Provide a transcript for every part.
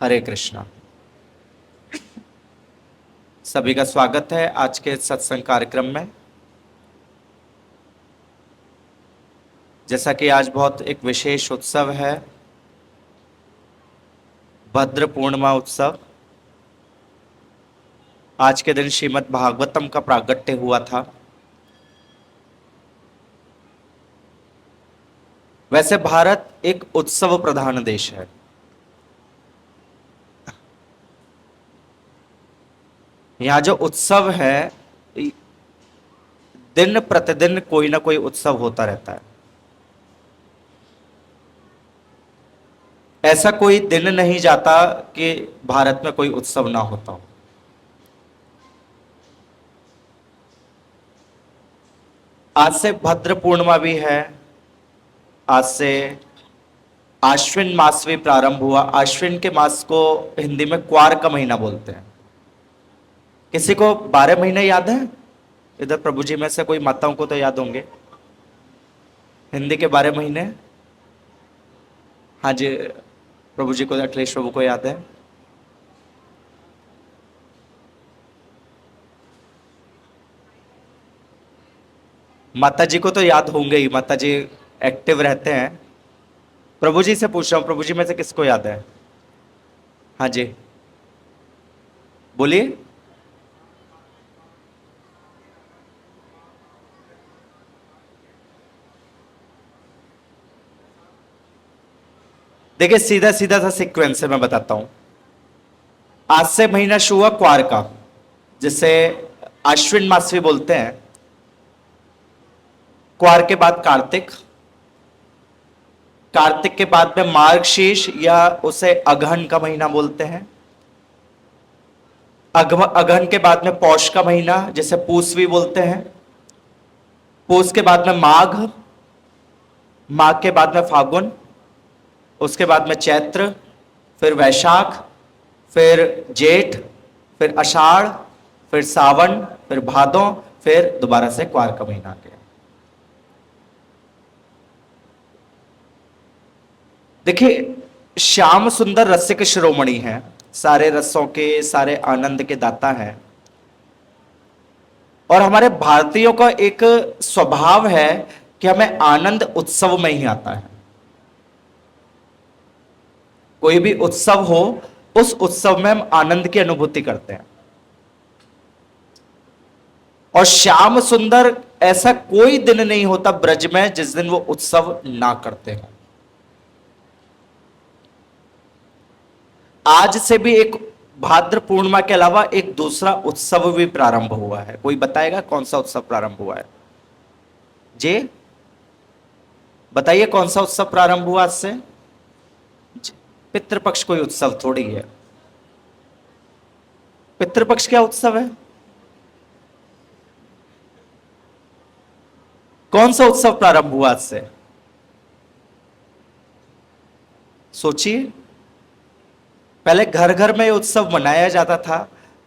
हरे कृष्णा। सभी का स्वागत है आज के सत्संग कार्यक्रम में। जैसा कि आज बहुत एक विशेष उत्सव है, भद्र पूर्णिमा उत्सव। आज के दिन श्रीमद् भागवतम का प्रागट्य हुआ था। वैसे भारत एक उत्सव प्रधान देश है। यहाँ जो उत्सव है, दिन प्रतिदिन कोई ना कोई उत्सव होता रहता है। ऐसा कोई दिन नहीं जाता कि भारत में कोई उत्सव ना होता हो। आज से भद्र पूर्णिमा भी है। आज से आश्विन मास भी प्रारंभ हुआ। आश्विन के मास को हिंदी में क्वार का महीना बोलते हैं। किसी को 12 महीने याद है? इधर प्रभु जी में से कोई माताओं को तो याद होंगे हिंदी के 12 महीने। हाँ जी, प्रभु जी को, अखिलेश प्रभु को याद है। माता जी को तो याद होंगे ही, माता जी एक्टिव रहते हैं। प्रभु जी से पूछ रहा हूं, प्रभु जी में से किसको याद है? हाँ जी, बोलिए। देखिए, सीधा सीधा सा सीक्वेंस है, मैं बताता हूं। आज से महीना शुरू हुआ क्वार का, जिसे आश्विन मास भी बोलते हैं। क्वार के बाद कार्तिक, कार्तिक के बाद में मार्गशीर्ष या उसे अगहन का महीना बोलते हैं। अगहन के बाद में पौष का महीना, जिसे पूस भी बोलते हैं। पूस के बाद में माघ, माघ के बाद में फागुन, उसके बाद में चैत्र, फिर वैशाख, फिर जेठ, फिर आषाढ़, फिर सावन, फिर भादों, फिर दोबारा से क्वार का महीना आ गया। देखिए, श्याम सुंदर रसिक शिरोमणि हैं, सारे रसों के, सारे आनंद के दाता हैं। और हमारे भारतीयों का एक स्वभाव है कि हमें आनंद उत्सव में ही आता है। कोई भी उत्सव हो, उस उत्सव में हम आनंद की अनुभूति करते हैं। और श्याम सुंदर, ऐसा कोई दिन नहीं होता ब्रज में जिस दिन वो उत्सव ना करते हैं। आज से भी एक भाद्र पूर्णिमा के अलावा एक दूसरा उत्सव भी प्रारंभ हुआ है। कोई बताएगा कौन सा उत्सव प्रारंभ हुआ है? जी बताइए, कौन सा उत्सव प्रारंभ हुआ आज से? पितृपक्ष कोई उत्सव थोड़ी है। पितृपक्ष क्या उत्सव है? कौन सा उत्सव प्रारंभ हुआ आज से? सोचिए। पहले घर घर में उत्सव मनाया जाता था,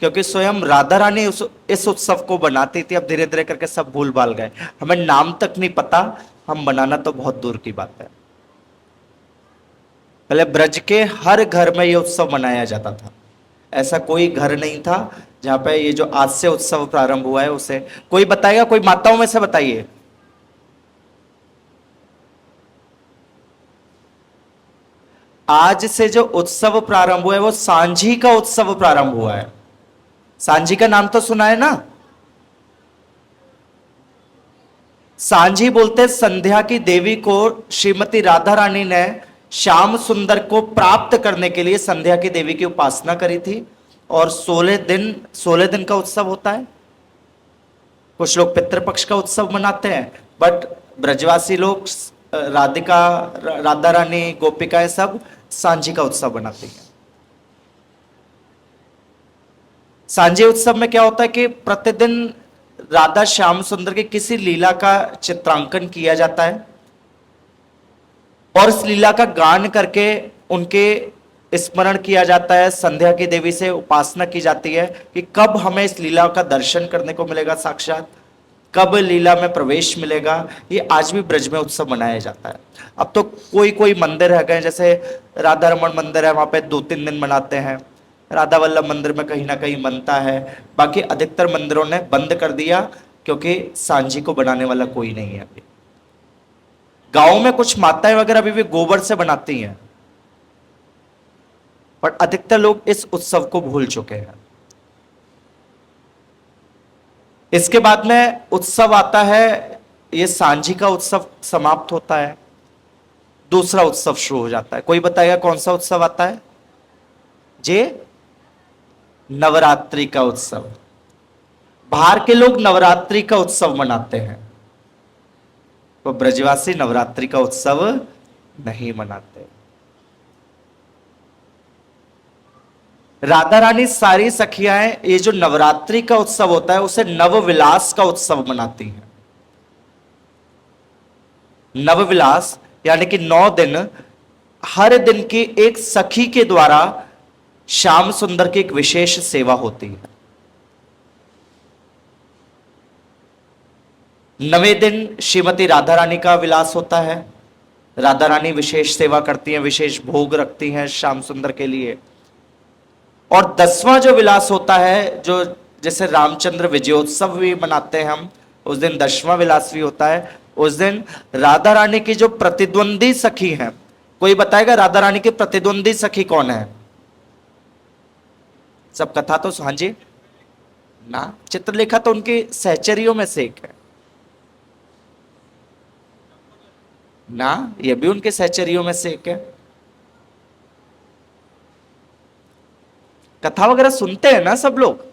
क्योंकि स्वयं राधा रानी इस उत्सव को बनाती थी। अब धीरे धीरे करके सब भूल भाल गए, हमें नाम तक नहीं पता, हम बनाना तो बहुत दूर की बात है। पहले ब्रज के हर घर में यह उत्सव मनाया जाता था। ऐसा कोई घर नहीं था जहां पे ये जो आज से उत्सव प्रारंभ हुआ है उसे कोई बताएगा? कोई माताओं में से बताइए। आज से जो उत्सव प्रारंभ हुआ है वो सांझी का उत्सव प्रारंभ हुआ है। सांझी का नाम तो सुना है ना? सांझी बोलते संध्या की देवी को श्रीमती राधा रानी ने श्याम सुंदर को प्राप्त करने के लिए संध्या की देवी की उपासना करी थी। और 16 दिन का उत्सव होता है। कुछ लोग पितृपक्ष का उत्सव मनाते हैं, बट ब्रजवासी लोग, राधिका, राधा रानी, गोपिकाएं सब सांझी का उत्सव मनाती हैं। सांझी उत्सव में क्या होता है कि प्रतिदिन राधा श्याम सुंदर की किसी लीला का चित्रांकन किया जाता है और इस लीला का गान करके उनके स्मरण किया जाता है। संध्या की देवी से उपासना की जाती है कि कब हमें इस लीला का दर्शन करने को मिलेगा साक्षात, कब लीला में प्रवेश मिलेगा, ये आज भी ब्रज में उत्सव मनाया जाता है। अब तो कोई कोई मंदिर है गए, जैसे राधा रमन मंदिर है, वहां पे 2-3 दिन मनाते हैं। राधा वल्लभ मंदिर में कहीं ना कहीं बनता है। बाकी अधिकतर मंदिरों ने बंद कर दिया, क्योंकि सांझी को बनाने वाला कोई नहीं है अभी। गांव में कुछ माताएं वगैरह अभी भी गोबर से बनाती हैं, पर अधिकतर लोग इस उत्सव को भूल चुके हैं। इसके बाद में उत्सव आता है, ये सांझी का उत्सव समाप्त होता है, दूसरा उत्सव शुरू हो जाता है। कोई बताएगा कौन सा उत्सव आता है? जे नवरात्रि का उत्सव। बाहर के लोग नवरात्रि का उत्सव मनाते हैं, तो ब्रजवासी नवरात्रि का उत्सव नहीं मनाते। राधा रानी सारी सखियां, ये जो नवरात्रि का उत्सव होता है उसे नवविलास का उत्सव मनाती हैं। नवविलास यानी कि 9 दिन, हर दिन की एक सखी के द्वारा श्याम सुंदर की एक विशेष सेवा होती है। 9वें दिन श्रीमती राधा रानी का विलास होता है। राधा रानी विशेष सेवा करती हैं, विशेष भोग रखती हैं श्याम सुंदर के लिए। और 10वां जो विलास होता है, जो जैसे रामचंद्र विजयोत्सव भी मनाते हैं हम, उस दिन 10वां विलास भी होता है। उस दिन राधा रानी की जो प्रतिद्वंदी सखी हैं, कोई बताएगा राधा रानी की प्रतिद्वंदी सखी कौन है? सब कथा तो हाँ जी ना, चित्रलेखा तो उनकी सहचरियों में से एक है ना, ये भी उनके सहचरियों में से एक है। कथा वगैरह सुनते हैं ना सब लोग।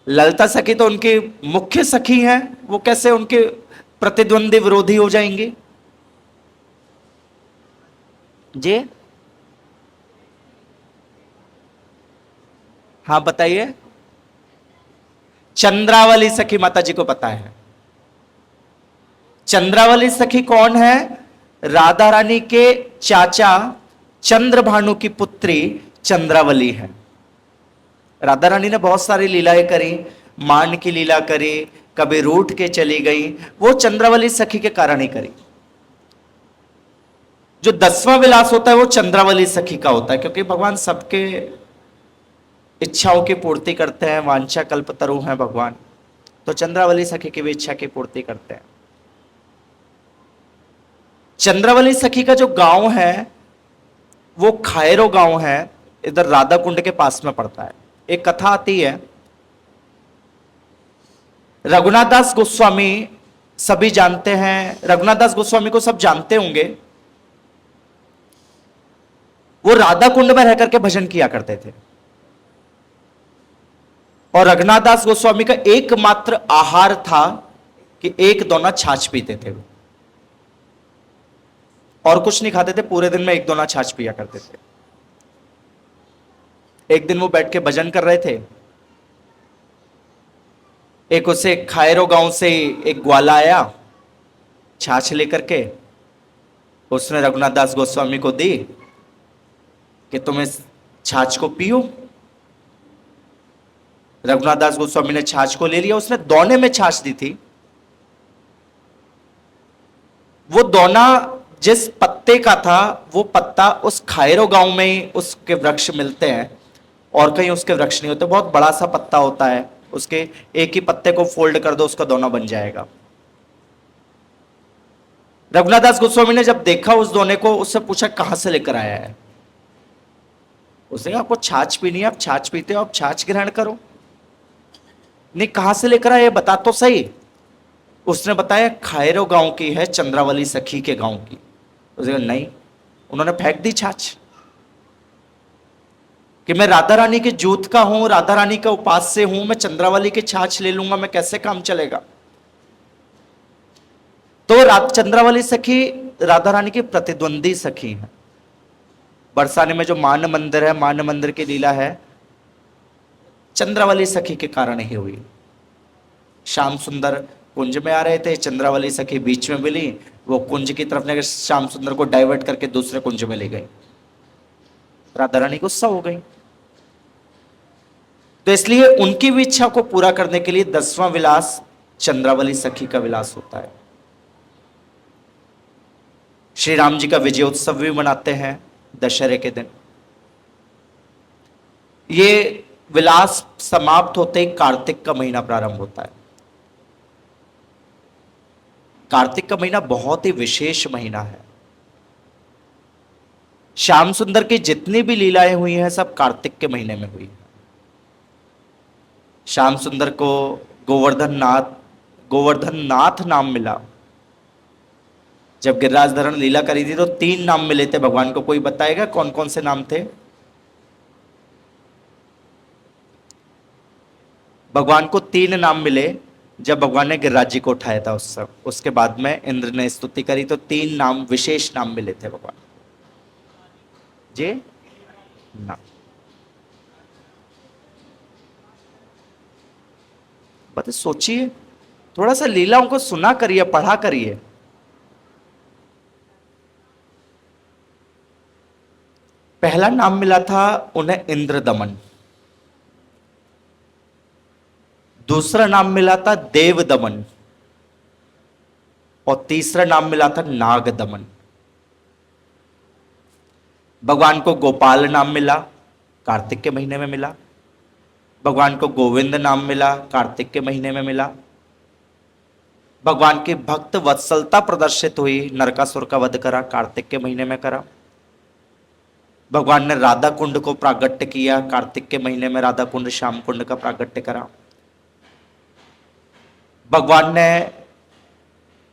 ललिता सखी तो उनकी मुख्य सखी हैं, वो कैसे उनके प्रतिद्वंदी विरोधी हो जाएंगी जी? हाँ बताइए। चंद्रावली सखी माता जी को पता है। चंद्रावली सखी कौन है? राधा रानी के चाचा चंद्रभानु की पुत्री चंद्रावली है। राधा रानी ने बहुत सारी लीलाएं करी, मान की लीला करी, कभी रूठ के चली गई, वो चंद्रावली सखी के कारण ही करी। जो 10वां विलास होता है वो चंद्रावली सखी का होता है, क्योंकि भगवान सबके इच्छाओं की पूर्ति करते हैं, वांछा कल्पतरु हैं भगवान, तो चंद्रावली सखी की भी इच्छा की पूर्ति करते हैं। चंद्रावली सखी का जो गांव है वो खायरो गांव है, इधर राधा कुंड के पास में पड़ता है। एक कथा आती है, रघुनाथ दास गोस्वामी सभी जानते हैं, रघुनाथ दास गोस्वामी को सब जानते होंगे। वो राधा कुंड में रह करके भजन किया करते थे, और रघुनाथ दास गोस्वामी का एकमात्र आहार था कि एक दोना छाछ पीते थे, और कुछ नहीं खाते थे, पूरे दिन में एक दोना छाछ पिया करते थे। एक दिन वो बैठ के भजन कर रहे थे, एक उसे खायरो गांव से एक ग्वाला आया छाछ लेकर के, उसने रघुनाथ दास गोस्वामी को दी कि तुम इस छाछ को पियो। रघुनाथ दास गोस्वामी ने छाछ को ले लिया, उसने दोने में छाछ दी थी। वो दोना जिस पत्ते का था, वो पत्ता उस खायरो गांव में ही उसके वृक्ष मिलते हैं, और कहीं उसके वृक्ष नहीं होते। बहुत बड़ा सा पत्ता होता है, उसके एक ही पत्ते को फोल्ड कर दो, उसका दोना बन जाएगा। रघुनाथ दास गोस्वामी ने जब देखा उस दोने को, उससे पूछा कहां से लेकर आया है। उसने कहा आपको छाछ पीनी है, आप छाछ पीते हो, आप छाछ ग्रहण करो। नहीं, कहां से लेकर आया बता तो सही। उसने बताया खायरो गांव की है, चंद्रावली सखी के गांव की। उसने कहा नहीं, उन्होंने फेंक दी छाछ कि मैं राधा रानी के जूत का हूं, राधा रानी का उपास्य हूं, मैं चंद्रावली की छाछ ले लूंगा, मैं कैसे काम चलेगा। तो चंद्रावली सखी राधा रानी की प्रतिद्वंदी सखी है। बरसाने में जो मान मंदिर है, मान मंदिर की लीला है, चंद्रावली सखी के कारण ही हुई। श्याम सुंदर कुंज में आ रहे थे, चंद्रावली सखी बीच में मिली, वो कुंज की तरफ लेकर श्याम सुंदर को डाइवर्ट करके दूसरे कुंज में ले गई। राधा रानी गुस्सा हो गई। तो इसलिए उनकी भी इच्छा को पूरा करने के लिए 10वां विलास चंद्रावली सखी का विलास होता है। श्री राम जी का विजयोत्सव भी मनाते हैं दशहरे के दिन। ये विलास समाप्त होते ही कार्तिक का महीना प्रारंभ होता है। कार्तिक का महीना बहुत ही विशेष महीना है। श्याम सुंदर की जितनी भी लीलाएं हुई हैं सब कार्तिक के महीने में हुई है। श्याम सुंदर को गोवर्धन नाथ नाम मिला। जब गिरिराज धरण लीला करी थी तो 3 नाम मिले थे भगवान को। कोई बताएगा कौन कौन से नाम थे? भगवान को 3 नाम मिले जब भगवान ने गिरिराज जी को उठाया था उस सब। उसके बाद में इंद्र ने स्तुति करी तो 3 नाम, विशेष नाम मिले थे भगवान जी ना। बता सोचिए, थोड़ा सा लीलाओं को सुना करिए, पढ़ा करिए। पहला नाम मिला था उन्हें इंद्रदमन, दूसरा नाम मिला था देवदमन और तीसरा नाम मिला था नागदमन। भगवान को गोपाल नाम मिला, कार्तिक के महीने में मिला। भगवान को गोविंद नाम मिला, कार्तिक के महीने में मिला। भगवान की भक्त वत्सलता प्रदर्शित हुई, नरकासुर का वध करा, कार्तिक के महीने में करा। भगवान ने राधा कुंड को प्रागट्य किया, कार्तिक के महीने में राधा कुंड श्याम कुंड का प्रागट्य करा। भगवान ने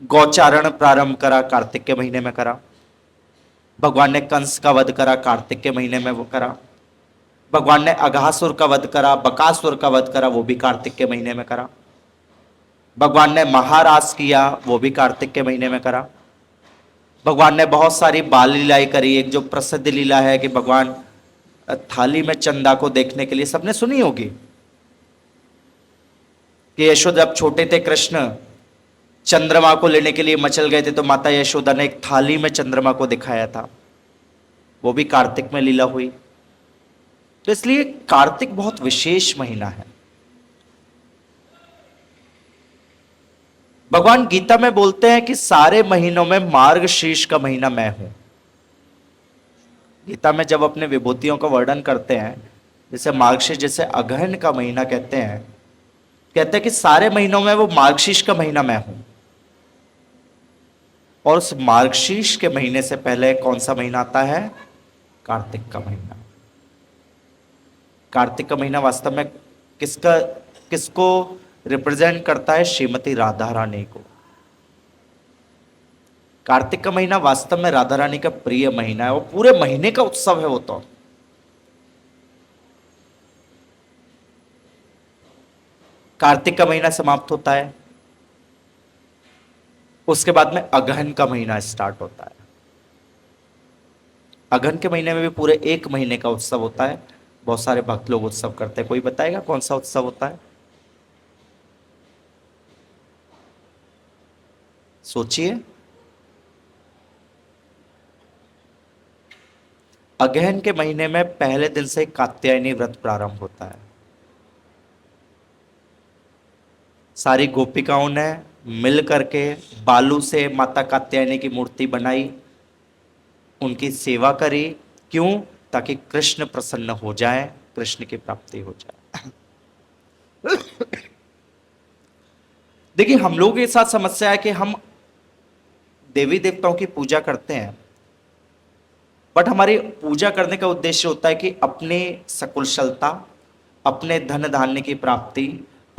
गौचारण प्रारंभ करा, कार्तिक के महीने में करा। भगवान ने कंस का वध करा, कार्तिक के महीने में वो करा। भगवान ने अघासुर का वध करा, बकासुर का वध करा, वो भी कार्तिक के महीने में करा। भगवान ने महारास किया, वो भी कार्तिक के महीने में करा। भगवान ने बहुत सारी बाल लीलाएं करी। एक जो प्रसिद्ध लीला है कि भगवान थाली में चंदा को देखने के लिए, सबने सुनी होगी कि यशोदा जब छोटे थे कृष्ण चंद्रमा को लेने के लिए मचल गए थे तो माता यशोदा ने एक थाली में चंद्रमा को दिखाया था, वो भी कार्तिक में लीला हुई। तो इसलिए कार्तिक बहुत विशेष महीना है। भगवान गीता में बोलते हैं कि सारे महीनों में मार्गशीर्ष का महीना मैं हूं। गीता में जब अपने विभूतियों का वर्णन करते हैं, जैसे मार्गशीर्ष, जैसे अगहन का महीना कहते हैं कि सारे महीनों में वो मार्गशीर्ष का महीना मैं हूं। और उस मार्गशीर्ष के महीने से पहले कौन सा महीना आता है? कार्तिक का महीना। कार्तिक का महीना वास्तव में किसको रिप्रेजेंट करता है? श्रीमती राधा रानी को। कार्तिक का महीना वास्तव में राधा रानी का प्रिय महीना है, वो पूरे महीने का उत्सव है वो। तो कार्तिक का महीना समाप्त होता है, उसके बाद में अगहन का महीना स्टार्ट होता है। अगहन के महीने में भी पूरे 1 महीने का उत्सव होता है। बहुत सारे भक्त लोग उत्सव करते हैं। कोई बताएगा कौन सा उत्सव होता है? सोचिए। अगहन के महीने में पहले दिन से कात्यायनी व्रत प्रारंभ होता है। सारी गोपिकाओं ने मिल करके बालू से माता कात्यायनी की मूर्ति बनाई, उनकी सेवा करी। क्यों? ताकि कृष्ण प्रसन्न हो जाए, कृष्ण की प्राप्ति हो जाए। देखिए, हम लोगों के साथ समस्या है कि हम देवी देवताओं की पूजा करते हैं, बट हमारी पूजा करने का उद्देश्य होता है कि अपने सकुशलता, अपने धन धान्य की प्राप्ति,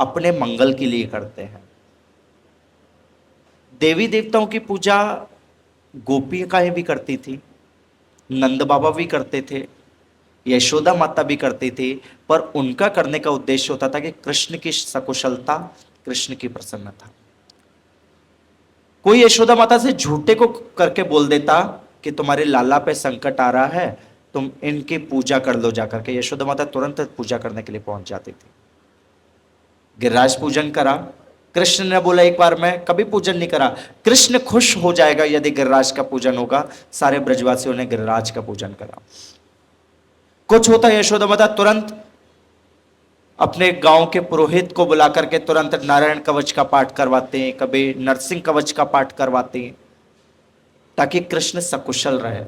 अपने मंगल के लिए करते हैं। देवी देवताओं की पूजा गोपिकाएं भी करती थी, नंद बाबा भी करते थे, यशोदा माता भी करती थी, पर उनका करने का उद्देश्य होता था कि कृष्ण की सकुशलता, कृष्ण की प्रसन्नता। कोई यशोदा माता से झूठे को करके बोल देता कि तुम्हारे लाला पे संकट आ रहा है, तुम इनकी पूजा कर लो जाकर के, यशोदा माता तुरंत पूजा करने के लिए पहुंच जाती थी। गिरिराज पूजन करा, कृष्ण ने बोला एक बार मैं कभी पूजन नहीं करा, कृष्ण खुश हो जाएगा यदि गिरिराज का पूजन होगा। सारे ब्रजवासियों ने गिरिराज का पूजन करा। कुछ होता यशोदा माता तुरंत अपने गांव के पुरोहित को बुला करके तुरंत नारायण कवच का पाठ करवाते हैं, कभी नरसिंह कवच का पाठ करवाते हैं, ताकि कृष्ण सकुशल रहे।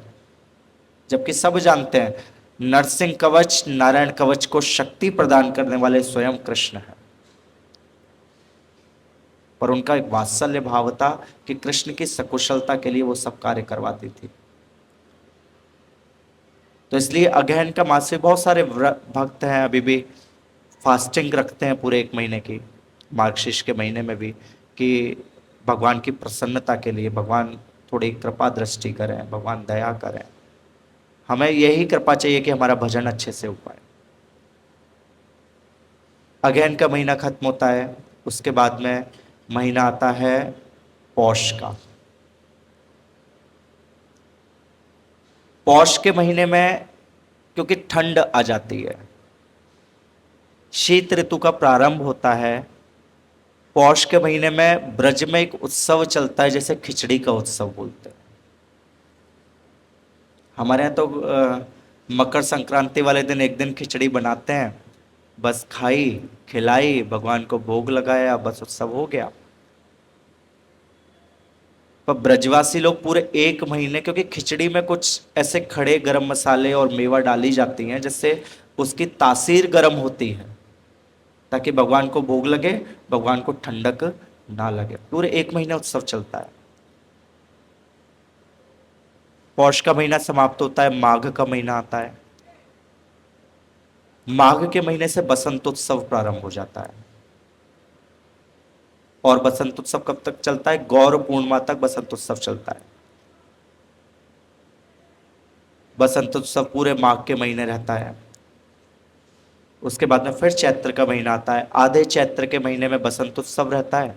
जबकि सब जानते हैं नरसिंह कवच, नारायण कवच को शक्ति प्रदान करने वाले स्वयं कृष्ण है। पर उनका एक वात्सल्य भाव था कि कृष्ण की सकुशलता के लिए वो सब कार्य करवाती थी। तो इसलिए अगहन का मास में बहुत सारे भक्त हैं अभी भी फास्टिंग रखते हैं पूरे 1 महीने की, मार्गशीर्ष के महीने में भी, कि भगवान की प्रसन्नता के लिए, भगवान थोड़ी कृपा दृष्टि करें, भगवान दया करें। हमें यही कृपा चाहिए कि हमारा भजन अच्छे से हो पाए। अगहन का महीना खत्म होता है, उसके बाद में महीना आता है पौष का। पौष के महीने में क्योंकि ठंड आ जाती है, शीत ऋतु का प्रारंभ होता है, पौष के महीने में ब्रज में एक उत्सव चलता है, जैसे खिचड़ी का उत्सव बोलते हैं। हमारे यहाँ तो मकर संक्रांति वाले दिन एक दिन खिचड़ी बनाते हैं, बस खाई खिलाई, भगवान को भोग लगाया, बस उत्सव हो गया। पर ब्रजवासी लोग पूरे 1 महीने, क्योंकि खिचड़ी में कुछ ऐसे खड़े गरम मसाले और मेवा डाली जाती हैं जिससे उसकी तासीर गर्म होती है, ताकि भगवान को भोग लगे, भगवान को ठंडक ना लगे। पूरे 1 महीने उत्सव चलता है। पौष का महीना समाप्त होता है, माघ का महीना आता है। माघ के महीने से बसंत उत्सव प्रारंभ हो जाता है। और बसंत उत्सव कब तक चलता है? गौर पूर्णिमा तक बसंत उत्सव चलता है। बसंत उत्सव पूरे माघ के महीने रहता है। उसके बाद में फिर चैत्र का महीना आता है। आधे चैत्र के महीने में बसंत उत्सव रहता है,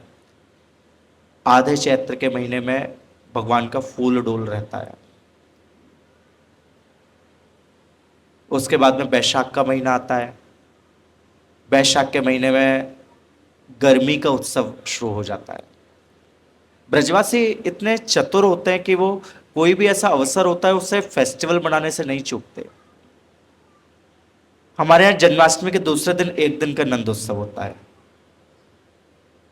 आधे चैत्र के महीने में भगवान का फूल डोल रहता है। उसके बाद में बैशाख का महीना आता है। बैशाख के महीने में गर्मी का उत्सव शुरू हो जाता है। ब्रजवासी इतने चतुर होते हैं कि वो कोई भी ऐसा अवसर होता है उसे फेस्टिवल बनाने से नहीं चूकते। हमारे यहाँ जन्माष्टमी के दूसरे दिन 1 दिन का नंदोत्सव होता है।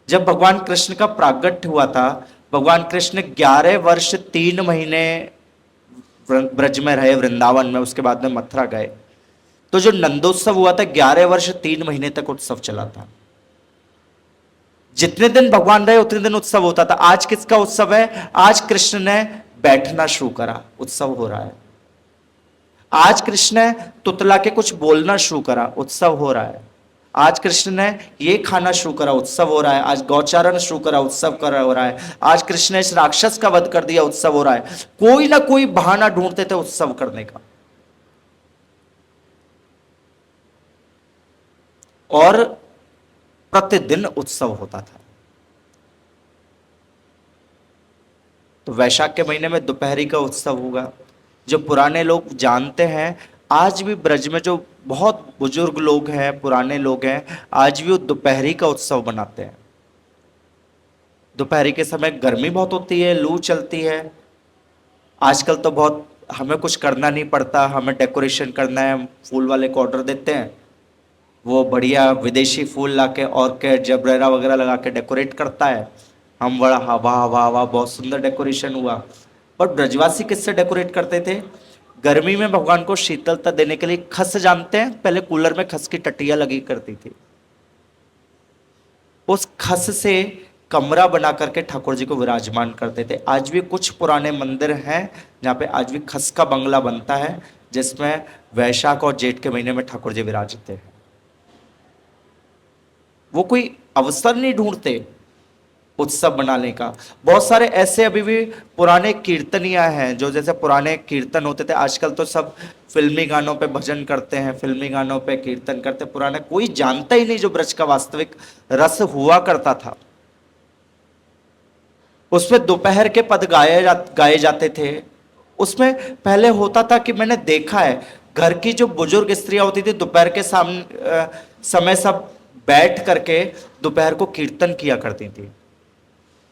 जब भगवान कृष्ण का प्रागट्य हुआ था, भगवान कृष्ण 11 वर्ष 3 महीने ब्रज में रहे, वृंदावन में, उसके बाद में मथुरा गए। तो जो नंदोत्सव हुआ था 11 वर्ष 3 महीने तक उत्सव चला था। जितने दिन भगवान रहे उतने दिन उत्सव होता था। आज किसका उत्सव है? आज कृष्ण ने बैठना शुरू करा, उत्सव हो रहा है। आज कृष्ण ने तुतला के कुछ बोलना शुरू करा, उत्सव हो रहा है। आज कृष्ण ने ये खाना शुरू करा, उत्सव हो रहा है। आज गौचारण शुरू करा, उत्सव कर हो रहा है। आज कृष्ण ने इस राक्षस का वध कर दिया, उत्सव हो रहा है। कोई ना कोई बहाना ढूंढते थे उत्सव करने का। और प्रतिदिन उत्सव होता था। तो वैशाख के महीने में दोपहरी का उत्सव होगा। जो पुराने लोग जानते हैं, आज भी ब्रज में जो बहुत बुजुर्ग लोग हैं, पुराने लोग हैं, आज भी वो दोपहरी का उत्सव मनाते हैं। दोपहरी के समय गर्मी बहुत होती है, लू चलती है। आजकल तो बहुत हमें कुछ करना नहीं पड़ता, हमें डेकोरेशन करना है, फूल वाले को ऑर्डर देते हैं, वो बढ़िया विदेशी फूल लाके ऑर्किड जबरेरा वगैरह लगा के डेकोरेट करता है। हम बड़ा हवा हवा हवा, बहुत सुंदर डेकोरेशन हुआ। पर ब्रजवासी किससे डेकोरेट करते थे? गर्मी में भगवान को शीतलता देने के लिए खस, जानते हैं, पहले कूलर में खस की टटिया लगी करती थी। उस खस से कमरा बना करके ठाकुर जी को विराजमान करते थे। आज भी कुछ पुराने मंदिर हैं जहाँ पे आज भी खस का बंगला बनता है, जिसमें वैशाख और जेठ के महीने में ठाकुर जी विराजते हैं। वो कोई अवसर नहीं ढूंढते उत्सव मनाने का। बहुत सारे ऐसे अभी भी पुराने कीर्तनियाँ हैं, जो जैसे पुराने कीर्तन होते थे, आजकल तो सब फिल्मी गानों पे भजन करते हैं, फिल्मी गानों पे कीर्तन करते। पुराने कोई जानता ही नहीं जो ब्रज का वास्तविक रस हुआ करता था। उसमें दोपहर के पद गाए जाते थे। उसमें पहले होता था कि मैंने देखा है, घर की जो बुजुर्ग स्त्रियां होती थी दोपहर के समय सब बैठ करके दोपहर को कीर्तन किया करती थी।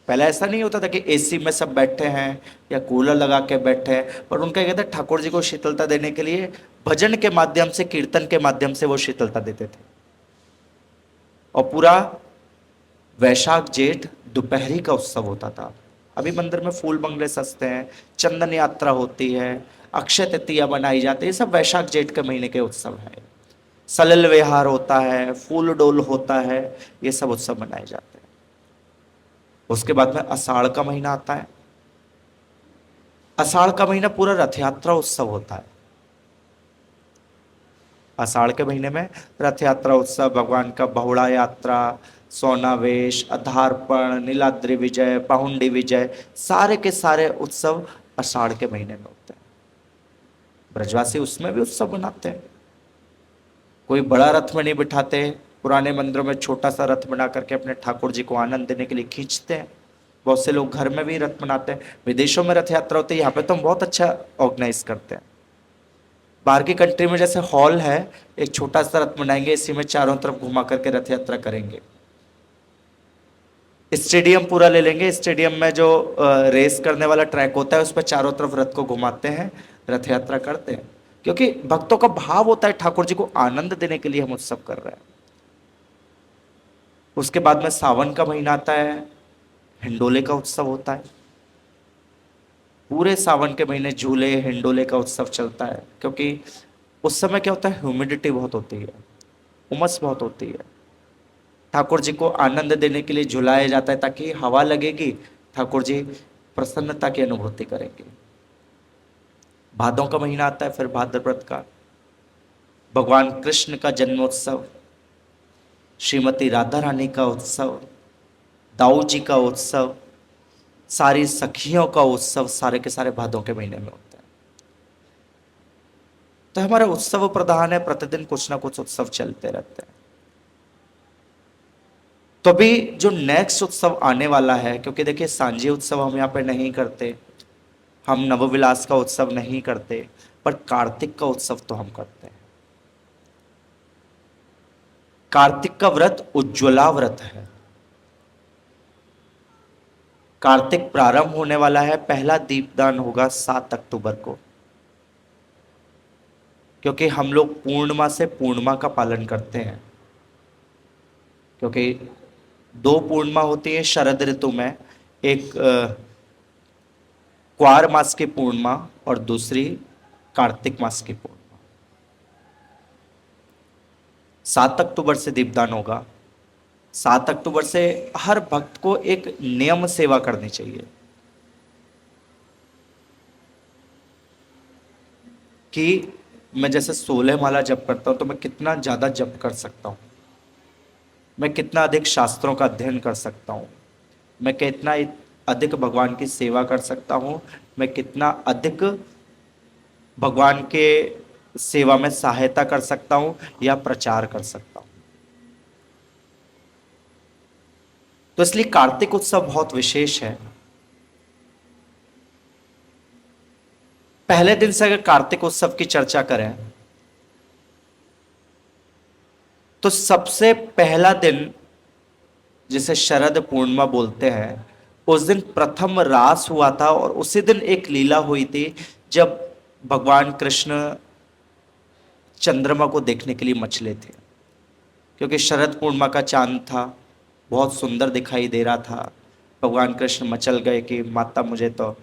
पहले ऐसा नहीं होता था कि एसी में सब बैठे हैं या कूलर लगा के बैठे हैं, पर उनका कहते ठाकुर जी को शीतलता देने के लिए भजन के माध्यम से, कीर्तन के माध्यम से वो शीतलता देते थे। और पूरा वैशाख जेठ दोपहरी का उत्सव होता था। अभी मंदिर में फूल बंगले सजते हैं, चंदन यात्रा होती है, अक्षय तृतीया बनाई जाती है, ये सब वैशाख जेठ के महीने के उत्सव है। सलिल विहार होता है, फूल डोल होता है, ये सब उत्सव मनाए जाते हैं। उसके बाद में आषाढ़ का महीना आता है। आषाढ़ का महीना पूरा रथ यात्रा उत्सव होता है। आषाढ़ के महीने में रथ यात्रा उत्सव, भगवान का बहुड़ा यात्रा, सोनावेश, अधारपण, नीलाद्रि विजय, पाहुंडी विजय, सारे के सारे उत्सव आषाढ़ के महीने में होते हैं। ब्रजवासी उसमें भी उत्सव मनाते हैं। कोई बड़ा रथ में नहीं बिठाते, पुराने मंदिरों में छोटा सा रथ बना करके अपने ठाकुर जी को आनंद देने के लिए खींचते हैं। बहुत से लोग घर में भी रथ बनाते हैं। विदेशों में रथ यात्रा होती है, यहाँ पे तो हम बहुत अच्छा ऑर्गेनाइज करते हैं। बाहर की कंट्री में जैसे हॉल है, एक छोटा सा रथ बनाएंगे, इसी में चारों तरफ घुमा करके रथ यात्रा करेंगे। स्टेडियम पूरा ले लेंगे, स्टेडियम में जो रेस करने वाला ट्रैक होता है उस पर चारों तरफ रथ को घुमाते हैं, रथ यात्रा करते हैं। क्योंकि भक्तों का भाव होता है ठाकुर जी को आनंद देने के लिए हम उत्सव कर रहे हैं। उसके बाद में सावन का महीना आता है, हिंडोले का उत्सव होता है। पूरे सावन के महीने झूले हिंडोले का उत्सव चलता है, क्योंकि उस समय क्या होता है, ह्यूमिडिटी बहुत होती है, उमस बहुत होती है। ठाकुर जी को आनंद देने के लिए झुलाया जाता है ताकि हवा लगेगी, ठाकुर जी प्रसन्नता की अनुभूति करेंगे। भादों का महीना आता है, फिर भाद्रपद का, भगवान कृष्ण का जन्मोत्सव, श्रीमती राधा रानी का उत्सव, दाऊ जी का उत्सव, सारी सखियों का उत्सव, सारे के सारे भादों के महीने में होता है। तो हमारा उत्सव प्रधान है, प्रतिदिन कुछ ना कुछ उत्सव चलते रहते हैं। तो अभी जो नेक्स्ट उत्सव आने वाला है, क्योंकि देखिए सांझी उत्सव हम यहाँ पे नहीं करते, हम नवविलास का उत्सव नहीं करते, पर कार्तिक का उत्सव तो हम करते हैं। कार्तिक का व्रत उज्ज्वला व्रत है। कार्तिक प्रारंभ होने वाला है, पहला दीपदान होगा 7 अक्टूबर को। क्योंकि हम लोग पूर्णिमा से पूर्णिमा का पालन करते हैं, क्योंकि 2 पूर्णिमा होती है शरद ऋतु में, एक क्वार मास की पूर्णिमा और दूसरी कार्तिक मास की पूर्णिमा। 7 अक्टूबर से दीपदान होगा। 7 अक्टूबर से हर भक्त को एक नियम सेवा करनी चाहिए कि मैं जैसे 16 माला जप करता हूं तो मैं कितना ज्यादा जप कर सकता हूं, मैं कितना अधिक शास्त्रों का अध्ययन कर सकता हूं, मैं कितना अधिक भगवान की सेवा कर सकता हूं, मैं कितना अधिक भगवान के सेवा में सहायता कर सकता हूं या प्रचार कर सकता हूं। तो इसलिए कार्तिक उत्सव बहुत विशेष है। पहले दिन से अगर कार्तिक उत्सव की चर्चा करें तो सबसे पहला दिन जिसे शरद पूर्णिमा बोलते हैं, उस दिन प्रथम रास हुआ था और उसी दिन एक लीला हुई थी जब भगवान कृष्ण चंद्रमा को देखने के लिए मचले थे। क्योंकि शरद पूर्णिमा का चांद था, बहुत सुंदर दिखाई दे रहा था। भगवान कृष्ण मचल गए कि माता मुझे तो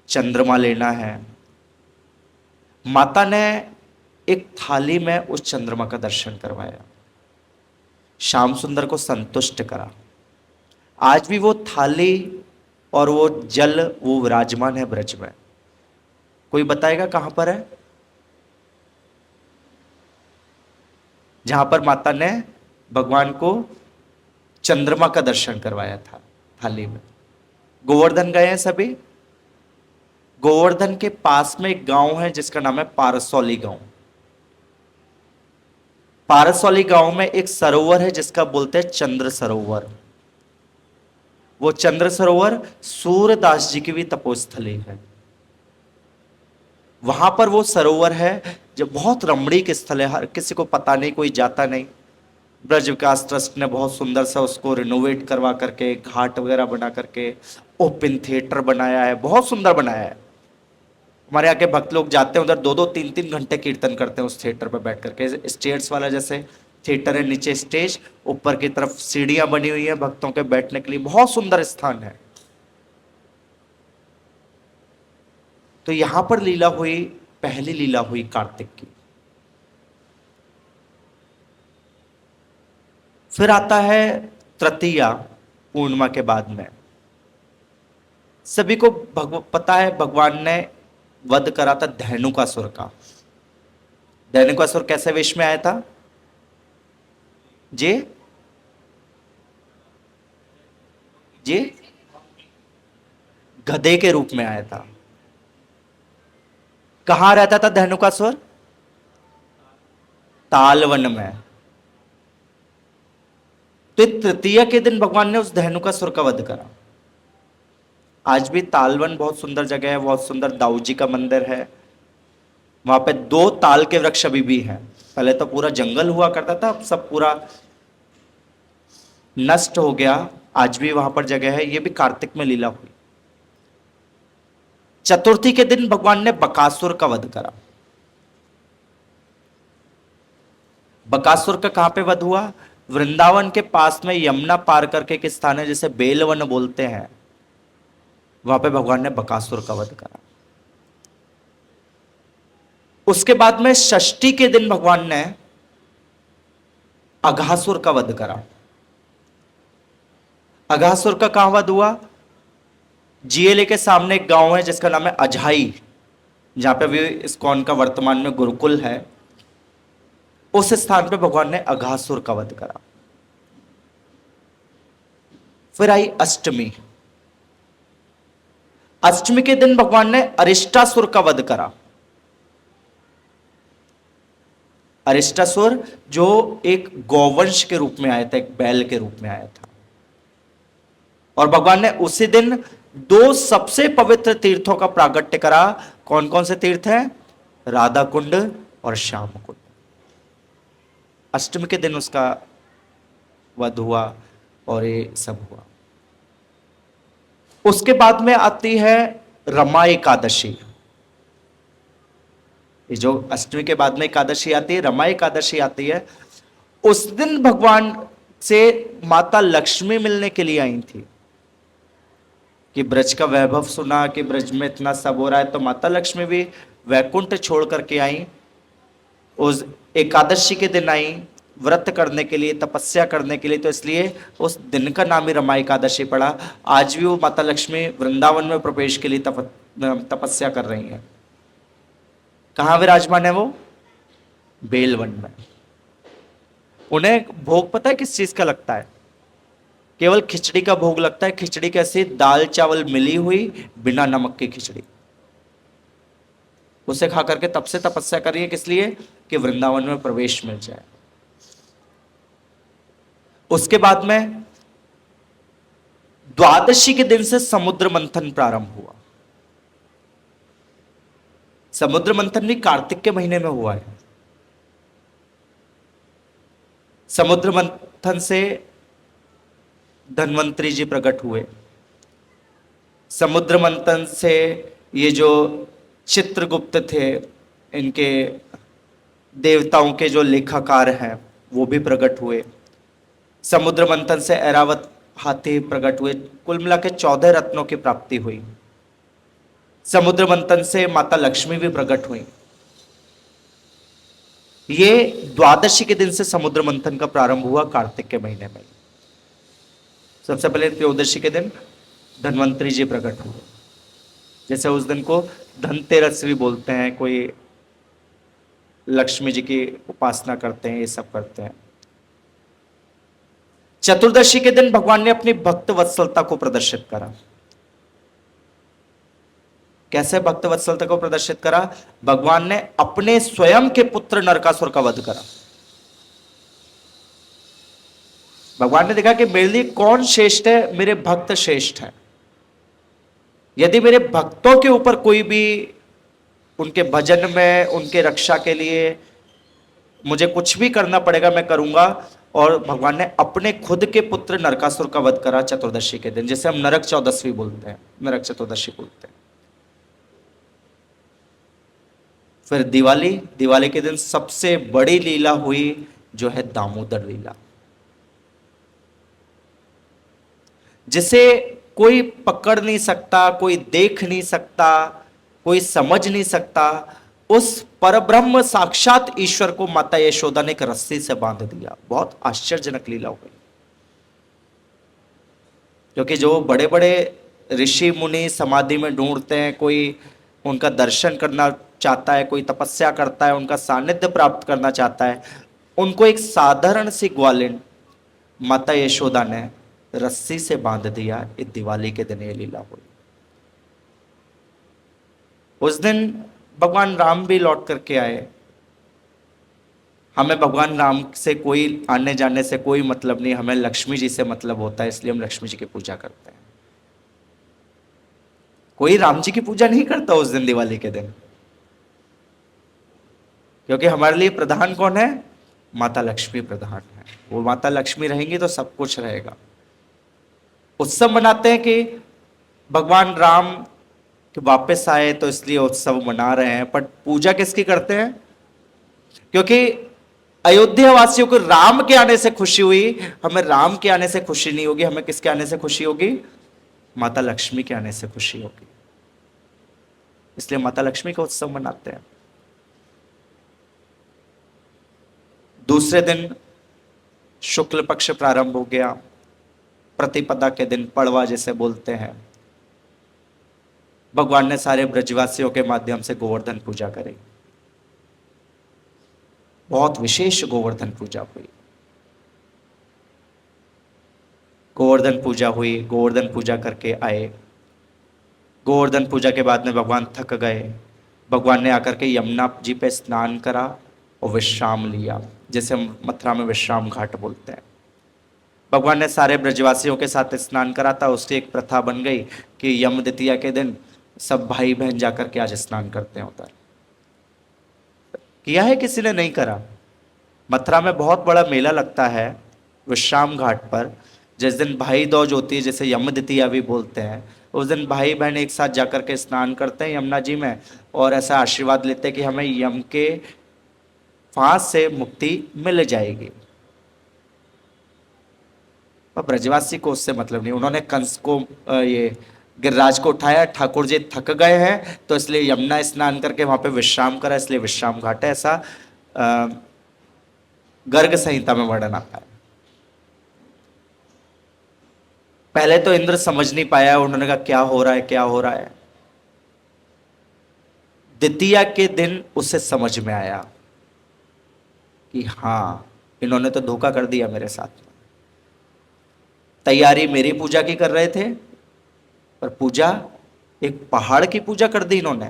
चंद्रमा लेना है। माता ने एक थाली में उस चंद्रमा का दर्शन करवाया, श्याम सुंदर को संतुष्ट करा। आज भी वो थाली और वो जल वो विराजमान है ब्रज में। कोई बताएगा कहां पर है? जहां पर माता ने भगवान को चंद्रमा का दर्शन करवाया था थाली में। गोवर्धन गए हैं सभी? गोवर्धन के पास में एक गांव है जिसका नाम है पारसौली गांव। पारसौली गांव में एक सरोवर है जिसका बोलते हैं चंद्र सरोवर। वो चंद्र सरोवर सूरदास जी की भी तपोस्थली है। वहां पर वो सरोवर है जो बहुत रमणीक स्थल है, हर किसी को पता नहीं, कोई जाता नहीं। ब्रज विकास ट्रस्ट ने बहुत सुंदर सा उसको रिनोवेट करवा करके, घाट वगैरह बना करके, ओपन थिएटर बनाया है, बहुत सुंदर बनाया है। हमारे यहाँ के भक्त लोग जाते हैं उधर, 2-2 3-3 घंटे कीर्तन करते हैं उस थिएटर पर बैठ करके। स्टेट्स वाला जैसे थिएटर है, नीचे स्टेज, ऊपर की तरफ सीढ़ियां बनी हुई है भक्तों के बैठने के लिए, बहुत सुंदर स्थान है। तो यहां पर लीला हुई, पहली लीला हुई कार्तिक की। फिर आता है तृतीया, पूर्णिमा के बाद में। सभी को पता है भगवान ने वध करा था धेनुकासुर का। धेनुकासुर कैसे वेश में आया था जी? जी, गधे के रूप में आया था। कहां रहता था धेनुकासुर? तालवन में। तो तृतीया के दिन भगवान ने उस धेनुकासुर का वध करा। आज भी तालवन बहुत सुंदर जगह है, बहुत सुंदर दाऊ जी का मंदिर है। वहां पे 2 ताल के वृक्ष अभी भी हैं। पहले तो पूरा जंगल हुआ करता था, अब सब पूरा नष्ट हो गया। आज भी वहां पर जगह है। ये भी कार्तिक में लीला हुई। चतुर्थी के दिन भगवान ने बकासुर का वध करा। बकासुर का कहां पे वध हुआ? वृंदावन के पास में यमुना पार करके एक स्थान है जिसे बेलवन बोलते हैं, वहां पे भगवान ने बकासुर का वध करा। उसके बाद में षष्ठी के दिन भगवान ने अघासुर का वध करा। अघासुर का कहां वध हुआ? जीएलए के सामने एक गांव है जिसका नाम है अझाई, जहां पे भी इस्कॉन का वर्तमान में गुरुकुल है। उस स्थान पे भगवान ने अघासुर का वध करा। फिर आई अष्टमी। अष्टमी के दिन भगवान ने अरिष्टासुर का वध करा। अरिष्टासुर जो एक गौवंश के रूप में आया था, एक बैल के रूप में आया था। और भगवान ने उसी दिन 2 सबसे पवित्र तीर्थों का प्रागट्य करा। कौन कौन से तीर्थ हैं? राधा कुंड और श्याम कुंड। अष्टमी के दिन उसका वध हुआ और ये सब हुआ। उसके बाद में आती है रमा एकादशी। ये जो अष्टमी के बाद में एकादशी आती है, रमा एकादशी आती है। उस दिन भगवान से माता लक्ष्मी मिलने के लिए आई थी कि ब्रज का वैभव सुना कि ब्रज में इतना सब हो रहा है, तो माता लक्ष्मी भी वैकुंठ छोड़ करके आई। उस एकादशी के दिन आई, व्रत करने के लिए, तपस्या करने के लिए। तो इसलिए उस दिन का नाम ही रमा एकादशी पड़ा। आज भी वो माता लक्ष्मी वृंदावन में प्रवेश के लिए तपस्या कर रही हैं। कहां विराजमान है वो? बेलवन में। उन्हें भोग पता है किस चीज का लगता है? केवल खिचड़ी का भोग लगता है। खिचड़ी कैसी? दाल चावल मिली हुई, बिना नमक की खिचड़ी। उसे खा करके तब से तपस्या कर रही है। किस लिए? कि वृंदावन में प्रवेश मिल जाए। उसके बाद में द्वादशी के दिन से समुद्र मंथन प्रारंभ हुआ। समुद्र मंथन भी कार्तिक के महीने में हुआ है। समुद्र मंथन से धन्वंतरी जी प्रकट हुए। समुद्र मंथन से ये जो चित्रगुप्त थे, इनके देवताओं के जो लेखाकार हैं वो भी प्रकट हुए। समुद्र मंथन से ऐरावत हाथी प्रकट हुए। कुल मिला के 14 रत्नों की प्राप्ति हुई। समुद्र मंथन से माता लक्ष्मी भी प्रकट हुई। ये द्वादशी के दिन से समुद्र मंथन का प्रारंभ हुआ कार्तिक के महीने में। सबसे पहले त्रयोदशी के दिन धन्वंतरी जी प्रकट हुए। जैसे उस दिन को धनतेरस भी बोलते हैं, कोई लक्ष्मी जी की उपासना करते हैं, ये सब करते हैं। चतुर्दशी के दिन भगवान ने अपनी भक्त वत्सलता को प्रदर्शित करा। कैसे भक्त वत्सलता को प्रदर्शित करा? भगवान ने अपने स्वयं के पुत्र नरकासुर का वध करा। भगवान ने देखा कि मेरे लिए कौन श्रेष्ठ है? मेरे भक्त श्रेष्ठ है। यदि मेरे भक्तों के ऊपर कोई भी उनके भजन में, उनके रक्षा के लिए मुझे कुछ भी करना पड़ेगा, मैं करूंगा। और भगवान ने अपने खुद के पुत्र नरकासुर का वध करा चतुर्दशी के दिन, जिसे हम नरक चौदसवीं बोलते हैं, नरक चतुर्दशी बोलते हैं। फिर दिवाली। दिवाली के दिन सबसे बड़ी लीला हुई जो है दामोदर लीला, जिसे कोई पकड़ नहीं सकता, कोई देख नहीं सकता, कोई समझ नहीं सकता। उस परब्रह्म साक्षात ईश्वर को माता यशोदा ने एक रस्सी से बांध दिया। बहुत आश्चर्यजनक लीला हो गई, क्योंकि जो बड़े बड़े ऋषि मुनि समाधि में ढूंढते हैं, कोई उनका दर्शन करना चाहता है, कोई तपस्या करता है, उनका सानिध्य प्राप्त करना चाहता है, उनको एक साधारण सी ग्वालिन माता यशोदा ने रस्सी से बांध दिया। इस दिवाली के दिन ये लीला हुई। उस दिन भगवान राम भी लौट करके आए। हमें भगवान राम से कोई आने जाने से कोई मतलब नहीं, हमें लक्ष्मी जी से मतलब होता है, इसलिए हम लक्ष्मी जी की पूजा करते हैं। कोई राम जी की पूजा नहीं करता उस दिन, दिवाली के दिन, क्योंकि हमारे लिए प्रधान कौन है? माता लक्ष्मी प्रधान है। वो माता लक्ष्मी रहेंगी तो सब कुछ रहेगा। उत्सव मनाते हैं कि भगवान राम कि वापस आए, तो इसलिए उत्सव मना रहे हैं। पर पूजा किसकी करते हैं? क्योंकि अयोध्या वासियों को राम के आने से खुशी हुई, हमें राम के आने से खुशी नहीं होगी। हमें किसके आने से खुशी होगी? माता लक्ष्मी के आने से खुशी होगी। इसलिए माता लक्ष्मी का उत्सव मनाते हैं। दूसरे दिन शुक्ल पक्ष प्रारंभ हो गया, प्रतिपदा के दिन, पड़वा जिसे बोलते हैं। भगवान ने सारे ब्रजवासियों के माध्यम से गोवर्धन पूजा करी। बहुत विशेष गोवर्धन पूजा हुई। गोवर्धन पूजा हुई, गोवर्धन पूजा करके आए। गोवर्धन पूजा के बाद में भगवान थक गए। भगवान ने आकर के यमुना जी पे स्नान करा और विश्राम लिया, जैसे हम मथुरा में विश्राम घाट बोलते हैं। भगवान ने सारे ब्रजवासियों के साथ स्नान करा था। उसकी एक प्रथा बन गई कि यम द्वितीया के दिन सब भाई बहन जाकर के आज स्नान करते हैं उधर। किया है किसी ने? नहीं करा। मथुरा में बहुत बड़ा मेला लगता है विश्राम घाट पर, जिस दिन भाई दूज होती है, जैसे यम द्वितीया भी बोलते हैं। उस दिन भाई बहन एक साथ जाकर के स्नान करते हैं यमुना जी में, और ऐसा आशीर्वाद लेते हैं कि हमें यम के फांस से मुक्ति मिल जाएगी। पर ब्रजवासी को उससे मतलब नहीं। उन्होंने कंस को ये गिरिराज को उठाया, ठाकुर जी थक गए हैं तो इसलिए यमुना स्नान करके वहां पे विश्राम करा, इसलिए विश्राम घाट है। ऐसा गर्ग संहिता में वर्णन आता है। पहले तो इंद्र समझ नहीं पाया, उन्होंने कहा क्या हो रहा है, क्या हो रहा है। द्वितीया के दिन उसे समझ में आया कि हाँ, इन्होंने तो धोखा कर दिया मेरे साथ। तैयारी मेरी पूजा की कर रहे थे, पर पूजा एक पहाड़ की पूजा कर दी इन्होंने।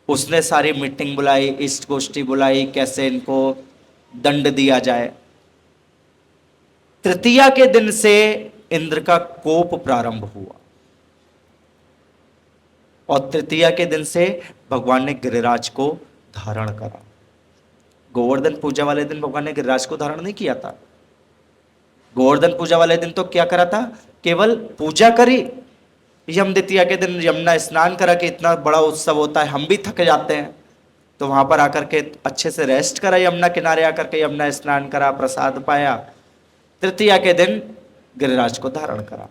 उसने सारी मीटिंग बुलाई, इष्ट गोष्ठी बुलाई, कैसे इनको दंड दिया जाए। तृतीया के दिन से इंद्र का कोप प्रारंभ हुआ, और तृतीया के दिन से भगवान ने गिरिराज को धारण करा। गोवर्धन पूजा वाले दिन भगवान ने गिरिराज को धारण नहीं किया था। गोवर्धन पूजा वाले दिन तो क्या करा था? केवल पूजा करी। यम द्वितीया के दिन यमुना स्नान करा, कि इतना बड़ा उत्सव होता है, हम भी थक जाते हैं, तो वहां पर आकर के अच्छे से रेस्ट करा, यमुना किनारे आकर के यमुना स्नान करा, प्रसाद पाया। तृतीया के दिन गिरिराज को धारण करा।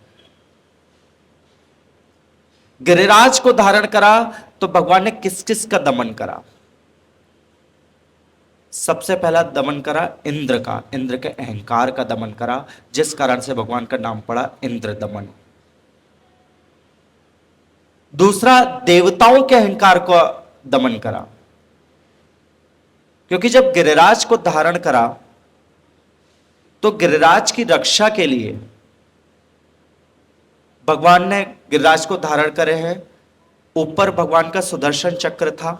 गिरिराज को धारण करा तो भगवान ने किस किस का दमन करा? सबसे पहला दमन करा इंद्र का। इंद्र के अहंकार का दमन करा, जिस कारण से भगवान का नाम पड़ा इंद्र दमन। दूसरा, देवताओं के अहंकार को दमन करा, क्योंकि जब गिरिराज को धारण करा तो गिरिराज की रक्षा के लिए भगवान ने गिरिराज को धारण करे हैं। ऊपर भगवान का सुदर्शन चक्र था,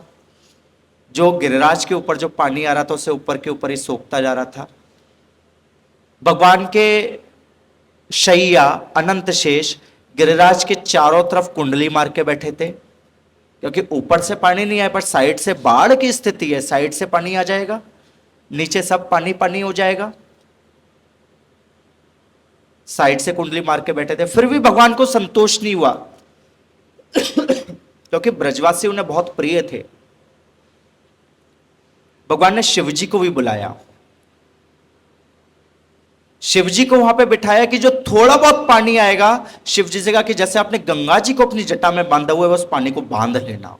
जो गिरिराज के ऊपर जो पानी आ रहा था उसे ऊपर के ऊपर ही सोखता जा रहा था। भगवान के शैया अनंत शेष गिरिराज के चारों तरफ कुंडली मार के बैठे थे, क्योंकि ऊपर से पानी नहीं आया, पर साइड से बाढ़ की स्थिति है, साइड से पानी आ जाएगा, नीचे सब पानी पानी हो जाएगा। साइड से कुंडली मार के बैठे थे, फिर भी भगवान को संतोष नहीं हुआ क्योंकि ब्रजवासी उन्हें बहुत प्रिय थे। भगवान ने शिवजी को भी बुलाया शिव जी को वहां पे बिठाया कि जो थोड़ा बहुत पानी आएगा, शिव जी से कहा कि जैसे आपने गंगा जी को अपनी जटा में बांधा हुआ है उस पानी को बांध लेना।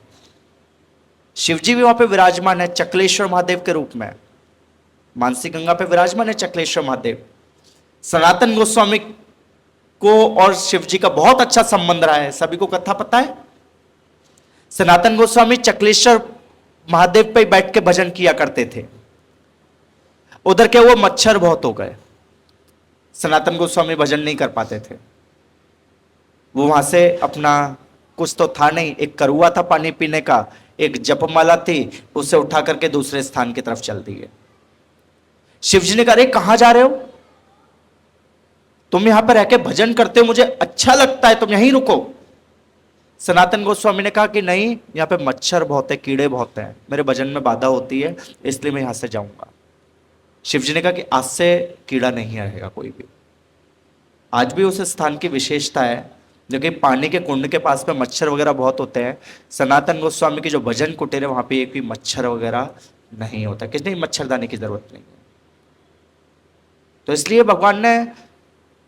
शिव जी भी वहां पे विराजमान है चक्लेश्वर महादेव के रूप में, मानसी गंगा पे विराजमान है चक्लेश्वर महादेव। सनातन गोस्वामी को और शिव जी का बहुत अच्छा संबंध रहा है, सभी को कथा पता है। सनातन गोस्वामी चक्लेश्वर महादेव पे बैठ के भजन किया करते थे। उधर के वो मच्छर बहुत हो गए, सनातन गोस्वामी भजन नहीं कर पाते थे। वो वहां से अपना कुछ तो था नहीं, एक करुआ था पानी पीने का, एक जपमाला थी, उसे उठा करके दूसरे स्थान की तरफ चल दिए। शिव जी ने कहा, अरे कहां जा रहे हो, तुम यहां पर रह के भजन करते हो, मुझे अच्छा लगता है, तुम यहीं रुको। सनातन गोस्वामी ने कहा कि नहीं, यहां पे मच्छर बहुत है, कीड़े बहुत हैं, मेरे भजन में बाधा होती है, इसलिए मैं यहां से जाऊंगा। शिव जी ने कहा कि आज से कीड़ा नहीं रहेगा कोई भी। आज भी उस स्थान की विशेषता है, जो कि पानी के कुंड के पास में मच्छर वगैरह बहुत होते हैं। सनातन गोस्वामी की जो भजन कुटीर है वहां पे एक भी मच्छर वगैरह नहीं होता, किसी मच्छरदानी की जरूरत नहीं है। तो इसलिए भगवान ने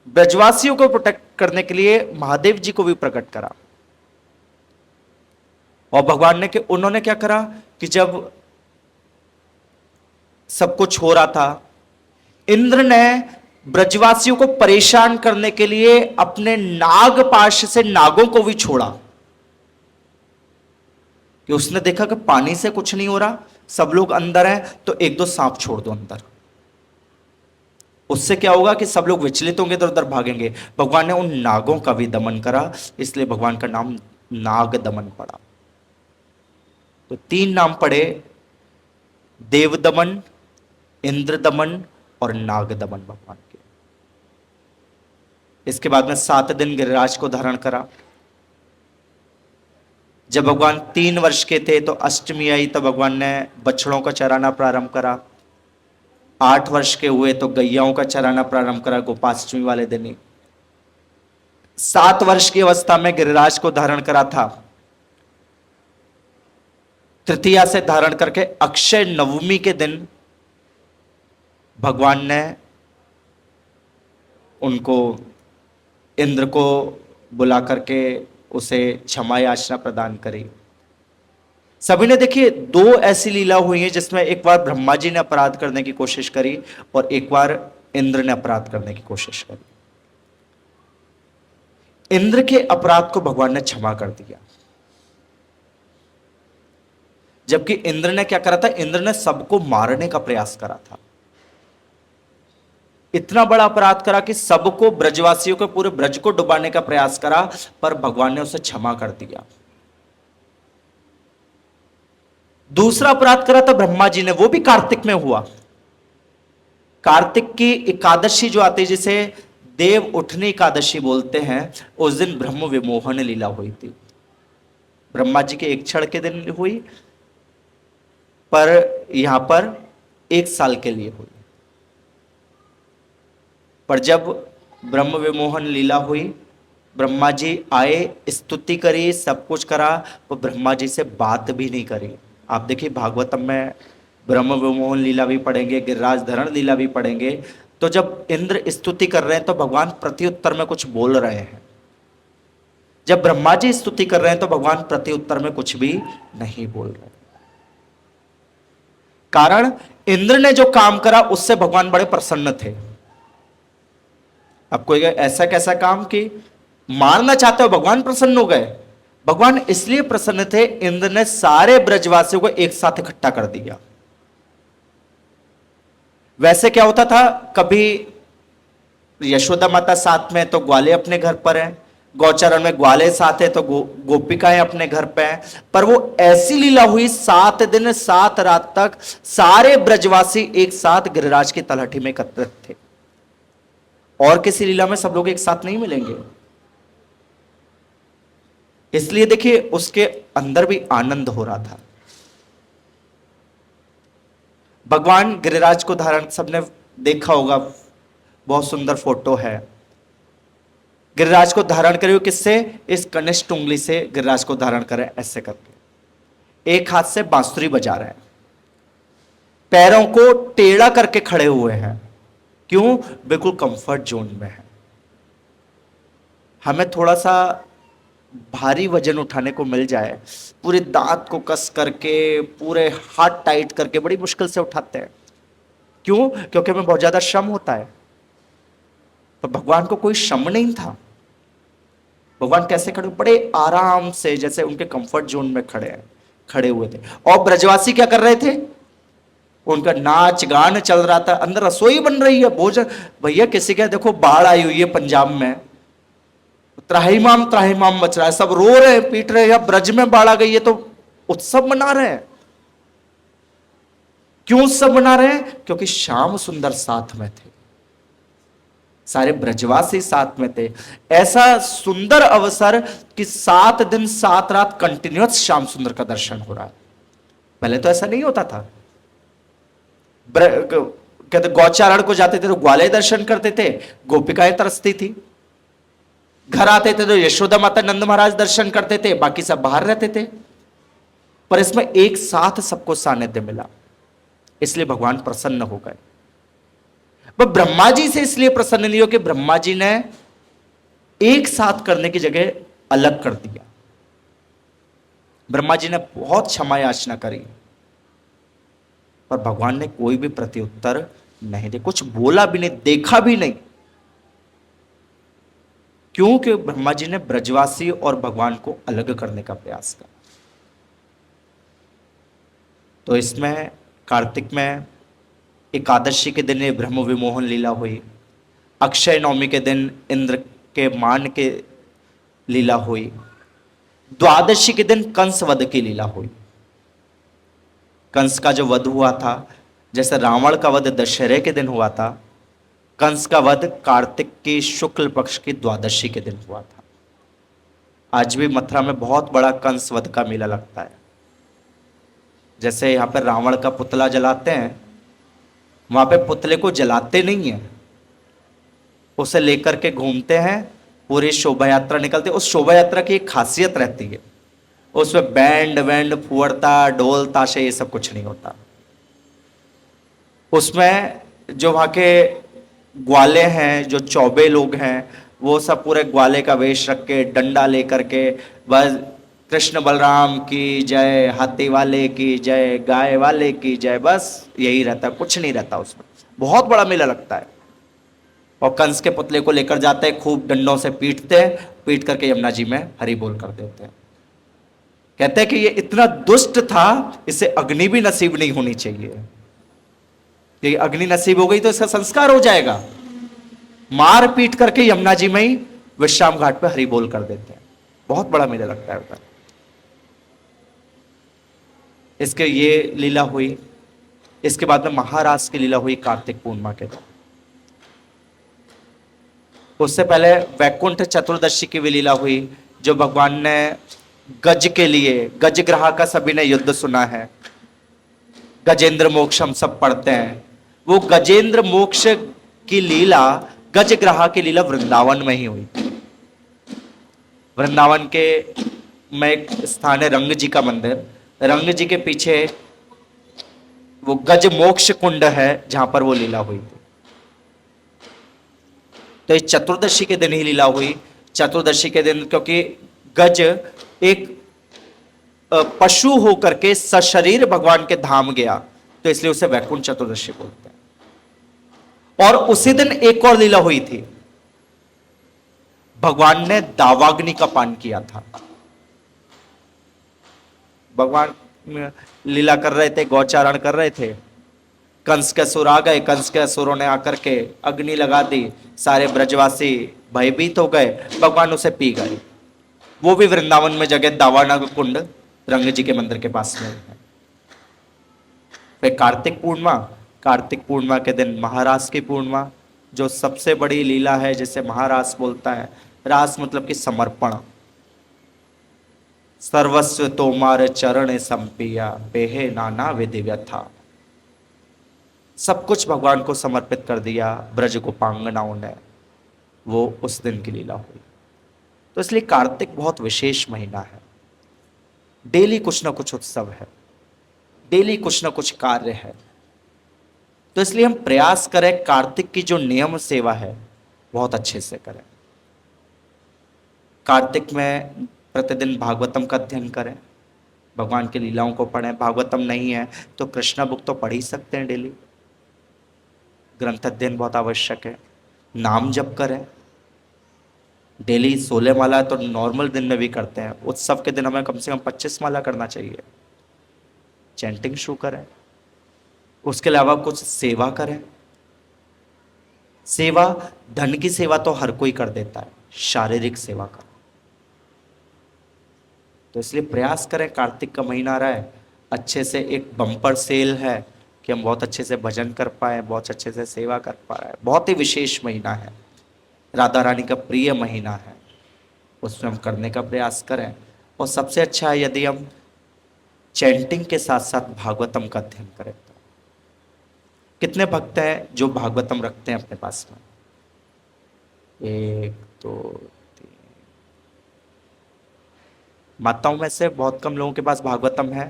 ब्रजवासियों को प्रोटेक्ट करने के लिए महादेव जी को भी प्रकट करा। और भगवान ने उन्होंने क्या करा कि जब सब कुछ हो रहा था, इंद्र ने ब्रजवासियों को परेशान करने के लिए अपने नागपाश से नागों को भी छोड़ा। कि उसने देखा कि पानी से कुछ नहीं हो रहा, सब लोग अंदर हैं, तो एक दो सांप छोड़ दो अंदर, उससे क्या होगा कि सब लोग विचलित होंगे, इधर उधर भागेंगे। भगवान ने उन नागों का भी दमन करा, इसलिए भगवान का नाम नाग दमन पड़ा। तो 3 नाम पड़े, देव दमन, इंद्र दमन और नाग दमन भगवान के। इसके बाद में 7 दिन गिरिराज को धारण करा। जब भगवान 3 वर्ष के थे तो अष्टमी आई, तो भगवान ने बछड़ों का चराना प्रारंभ करा। 8 वर्ष के हुए तो गैयाओं का चराना प्रारंभ करा, गोपाष्टमी वाले दिन ही। 7 वर्ष की अवस्था में गिरिराज को धारण करा था। तृतीया से धारण करके अक्षय नवमी के दिन भगवान ने उनको, इंद्र को बुला करके उसे क्षमा याचना प्रदान करी। सभी ने देखिए 2 ऐसी लीला हुई है जिसमें एक बार ब्रह्मा जी ने अपराध करने की कोशिश करी और एक बार इंद्र ने अपराध करने की कोशिश करी। इंद्र के अपराध को भगवान ने क्षमा कर दिया, जबकि इंद्र ने क्या करा था, इंद्र ने सबको मारने का प्रयास करा था। इतना बड़ा अपराध करा कि सबको, ब्रजवासियों को, पूरे ब्रज को डुबाने का प्रयास करा, पर भगवान ने उसे क्षमा कर दिया। दूसरा अपराध करा था ब्रह्मा जी ने, वो भी कार्तिक में हुआ। कार्तिक की एकादशी जो आती है, जिसे देव उठनी एकादशी बोलते हैं, उस दिन ब्रह्म विमोहन लीला हुई थी। ब्रह्मा जी के एक क्षण के दिन हुई, पर यहां पर 1 साल के लिए हुई। पर जब ब्रह्म विमोहन लीला हुई, ब्रह्मा जी आए, स्तुति करी, सब कुछ करा, वो ब्रह्मा जी से बात भी नहीं करी। आप देखिए भागवतम में ब्रह्म विमोहन लीला भी पढ़ेंगे, गिरिराज धरण लीला भी पढ़ेंगे। तो जब इंद्र स्तुति कर रहे हैं तो भगवान प्रत्युत्तर में कुछ बोल रहे हैं, जब ब्रह्मा जी स्तुति कर रहे हैं तो भगवान प्रत्युत्तर में कुछ भी नहीं बोल रहे। कारण इंद्र ने जो काम करा उससे भगवान बड़े प्रसन्न थे। अब कोई ऐसा कैसा काम कि मारना चाहते हो, भगवान प्रसन्न हो गए। भगवान इसलिए प्रसन्न थे, इंद्र ने सारे ब्रजवासियों को एक साथ इकट्ठा कर दिया। वैसे क्या होता था, कभी यशोदा माता साथ में तो ग्वाले अपने घर पर हैं, गौचरण में ग्वाले साथ है तो गोपिकाएं अपने घर पे हैं। पर वो ऐसी लीला हुई, 7 दिन 7 रात तक सारे ब्रजवासी एक साथ गिरिराज की तलहटी में एकत्रित थे। और किसी लीला में सब लोग एक साथ नहीं मिलेंगे। इसलिए देखिए उसके अंदर भी आनंद हो रहा था। भगवान गिरिराज को धारण, सबने देखा होगा, बहुत सुंदर फोटो है। गिरिराज को धारण करे हुए किससे, इस कनिष्ठ उंगली से गिरिराज को धारण करें, ऐसे करके एक हाथ से बांसुरी बजा रहे हैं, पैरों को टेढ़ा करके खड़े हुए हैं। क्यों? बिल्कुल कंफर्ट जोन में है। हमें थोड़ा सा भारी वजन उठाने को मिल जाए, पूरे दांत को कस करके, पूरे हाथ टाइट करके बड़ी मुश्किल से उठाते हैं। क्यों? क्योंकि हमें बहुत ज्यादा श्रम होता है। पर भगवान को कोई श्रम नहीं था। भगवान कैसे खड़े? बड़े आराम से, जैसे उनके कंफर्ट जोन में खड़े हुए थे। और ब्रजवासी क्या कर रहे थे? उनका नाच गान चल रहा था, अंदर रसोई बन रही है, भोजन। भैया किसी का देखो बाढ़ आई हुई है पंजाब में, त्राहिमाम त्राहिमाम मच रहा है, सब रो रहे हैं, पीट रहे हैं। या ब्रज में बाढ़ आ गई है तो उत्सव मना रहे हैं। क्यों उत्सव मना रहे हैं? क्योंकि श्याम सुंदर साथ में थे, सारे ब्रजवासी साथ में थे। ऐसा सुंदर अवसर कि 7 दिन 7 रात कंटिन्यूअस श्याम सुंदर का दर्शन हो रहा है। पहले तो ऐसा नहीं होता था। कहते गौचारण को जाते थे तो ग्वाले दर्शन करते थे, गोपिकाएं तरसती थी। घर आते थे तो यशोदा माता नंद महाराज दर्शन करते थे, बाकी सब बाहर रहते थे। पर इसमें एक साथ सबको सानिध्य मिला, इसलिए भगवान प्रसन्न हो गए। वह ब्रह्मा जी से इसलिए प्रसन्न नहीं हो कि ब्रह्मा जी ने एक साथ करने की जगह अलग कर दिया। ब्रह्मा जी ने बहुत क्षमा याचना करी, पर भगवान ने कोई भी प्रत्युत्तर नहीं दिया, कुछ बोला भी नहीं, देखा भी नहीं। क्योंकि ब्रह्मा जी ने ब्रजवासी और भगवान को अलग करने का प्रयास करा। तो इसमें कार्तिक में एकादशी के दिन ये ब्रह्म विमोहन लीला हुई, अक्षय नवमी के दिन इंद्र के मान के लीला हुई, द्वादशी के दिन कंस वध की लीला हुई। कंस का जो वध हुआ था, जैसे रावण का वध दशहरे के दिन हुआ था, कंस का वध कार्तिक की शुक्ल पक्ष की द्वादशी के दिन हुआ था। आज भी मथुरा में बहुत बड़ा कंस वध का मेला लगता है। जैसे यहाँ पर रावण का पुतला जलाते हैं, वहां पे पुतले को जलाते नहीं है, उसे लेकर के घूमते हैं, पूरी शोभा यात्रा निकलती है। उस शोभा यात्रा की एक खासियत रहती है, उसमें बैंड वैंड फुअरता ढोल ताशे ये सब कुछ नहीं होता। उसमें जो वहां के ग्वाले हैं, जो चौबे लोग हैं, वो सब पूरे ग्वाले का वेश रख के, डंडा लेकर के, बस कृष्ण बलराम की जय, हाथी वाले की जय, गाय वाले की जय, बस यही रहता है, कुछ नहीं रहता उसमें। बहुत बड़ा मेला लगता है। और कंस के पुतले को लेकर जाते हैं, खूब डंडों से पीटते हैं, पीट करके यमुना जी में हरि बोल कर देते हैं। कहते हैं कि ये इतना दुष्ट था, इसे अग्नि भी नसीब नहीं होनी चाहिए। ये अग्नि नसीब हो गई तो इसका संस्कार हो जाएगा। मार पीट करके यमुना जी में ही विश्राम घाट पे हरि बोल कर देते हैं। बहुत बड़ा मेला लगता है उधर। इसके ये लीला हुई। इसके बाद में महारास की लीला हुई कार्तिक पूर्णिमा के दिन। उससे पहले वैकुंठ चतुर्दशी की भी लीला हुई, जो भगवान ने गज के लिए, गजग्रह का सभी ने युद्ध सुना है, गजेंद्र मोक्ष हम सब पढ़ते हैं। वो गजेंद्र मोक्ष की लीला, गजग्रह की लीला वृंदावन में ही हुई। वृंदावन के में एक स्थान है रंग जी का मंदिर, रंग जी के पीछे वो गज मोक्ष कुंड है, जहां पर वो लीला हुई थी। तो इस चतुर्दशी के दिन ही लीला हुई। चतुर्दशी के दिन क्योंकि गज एक पशु होकर के सशरीर भगवान के धाम गया, तो इसलिए उसे वैकुंठ चतुर्दशी बोलते हैं। और उसी दिन एक और लीला हुई थी, भगवान ने दावाग्नि का पान किया था। भगवान लीला कर रहे थे, गौचारण कर रहे थे, कंस के असुर आ गए। कंस के असुरों ने आकर के अग्नि लगा दी, सारे ब्रजवासी भयभीत हो गए, भगवान उसे पी गए। वो भी वृंदावन में जगह दावानग कुंड रंग जी के मंदिर के पास में है। फिर कार्तिक पूर्णिमा, कार्तिक पूर्णिमा के दिन महारास की पूर्णिमा, जो सबसे बड़ी लीला है, जिसे महारास बोलता है। रास मतलब कि समर्पण। सर्वस्व तोमार चरण संपिया, बेहे नाना विधि व्यथा। सब कुछ भगवान को समर्पित कर दिया ब्रज गोपांगनाओं ने। वो उस दिन की लीला हुई। तो इसलिए कार्तिक बहुत विशेष महीना है। डेली कुछ ना कुछ उत्सव है, डेली कुछ ना कुछ कार्य है। तो इसलिए हम प्रयास करें कार्तिक की जो नियम सेवा है बहुत अच्छे से करें। कार्तिक में प्रतिदिन भागवतम का अध्ययन करें, भगवान की लीलाओं को पढ़ें। भागवतम नहीं है तो कृष्णा बुक तो पढ़ ही सकते हैं डेली। ग्रंथ अध्ययन बहुत आवश्यक है। नाम जप करें डेली। 16 माला तो नॉर्मल दिन में भी करते हैं, उत्सव के दिन हमें कम से कम 25 माला करना चाहिए। चैंटिंग शुरू करें। उसके अलावा कुछ सेवा करें। सेवा, धन की सेवा तो हर कोई कर देता है, शारीरिक सेवा करें। तो इसलिए प्रयास करें, कार्तिक का महीना आ रहा है, अच्छे से एक बम्पर सेल है कि हम बहुत अच्छे से भजन कर पाए, बहुत अच्छे से सेवा कर पा रहे हैं। बहुत ही विशेष महीना है, राधा रानी का प्रिय महीना है, उसमें हम करने का प्रयास करें। और सबसे अच्छा है यदि हम चैंटिंग के साथ साथ भागवतम का अध्ययन करें। तो कितने भक्त हैं जो भागवतम रखते हैं अपने पास में? 1 2 3। माताओं में से बहुत कम लोगों के पास भागवतम है।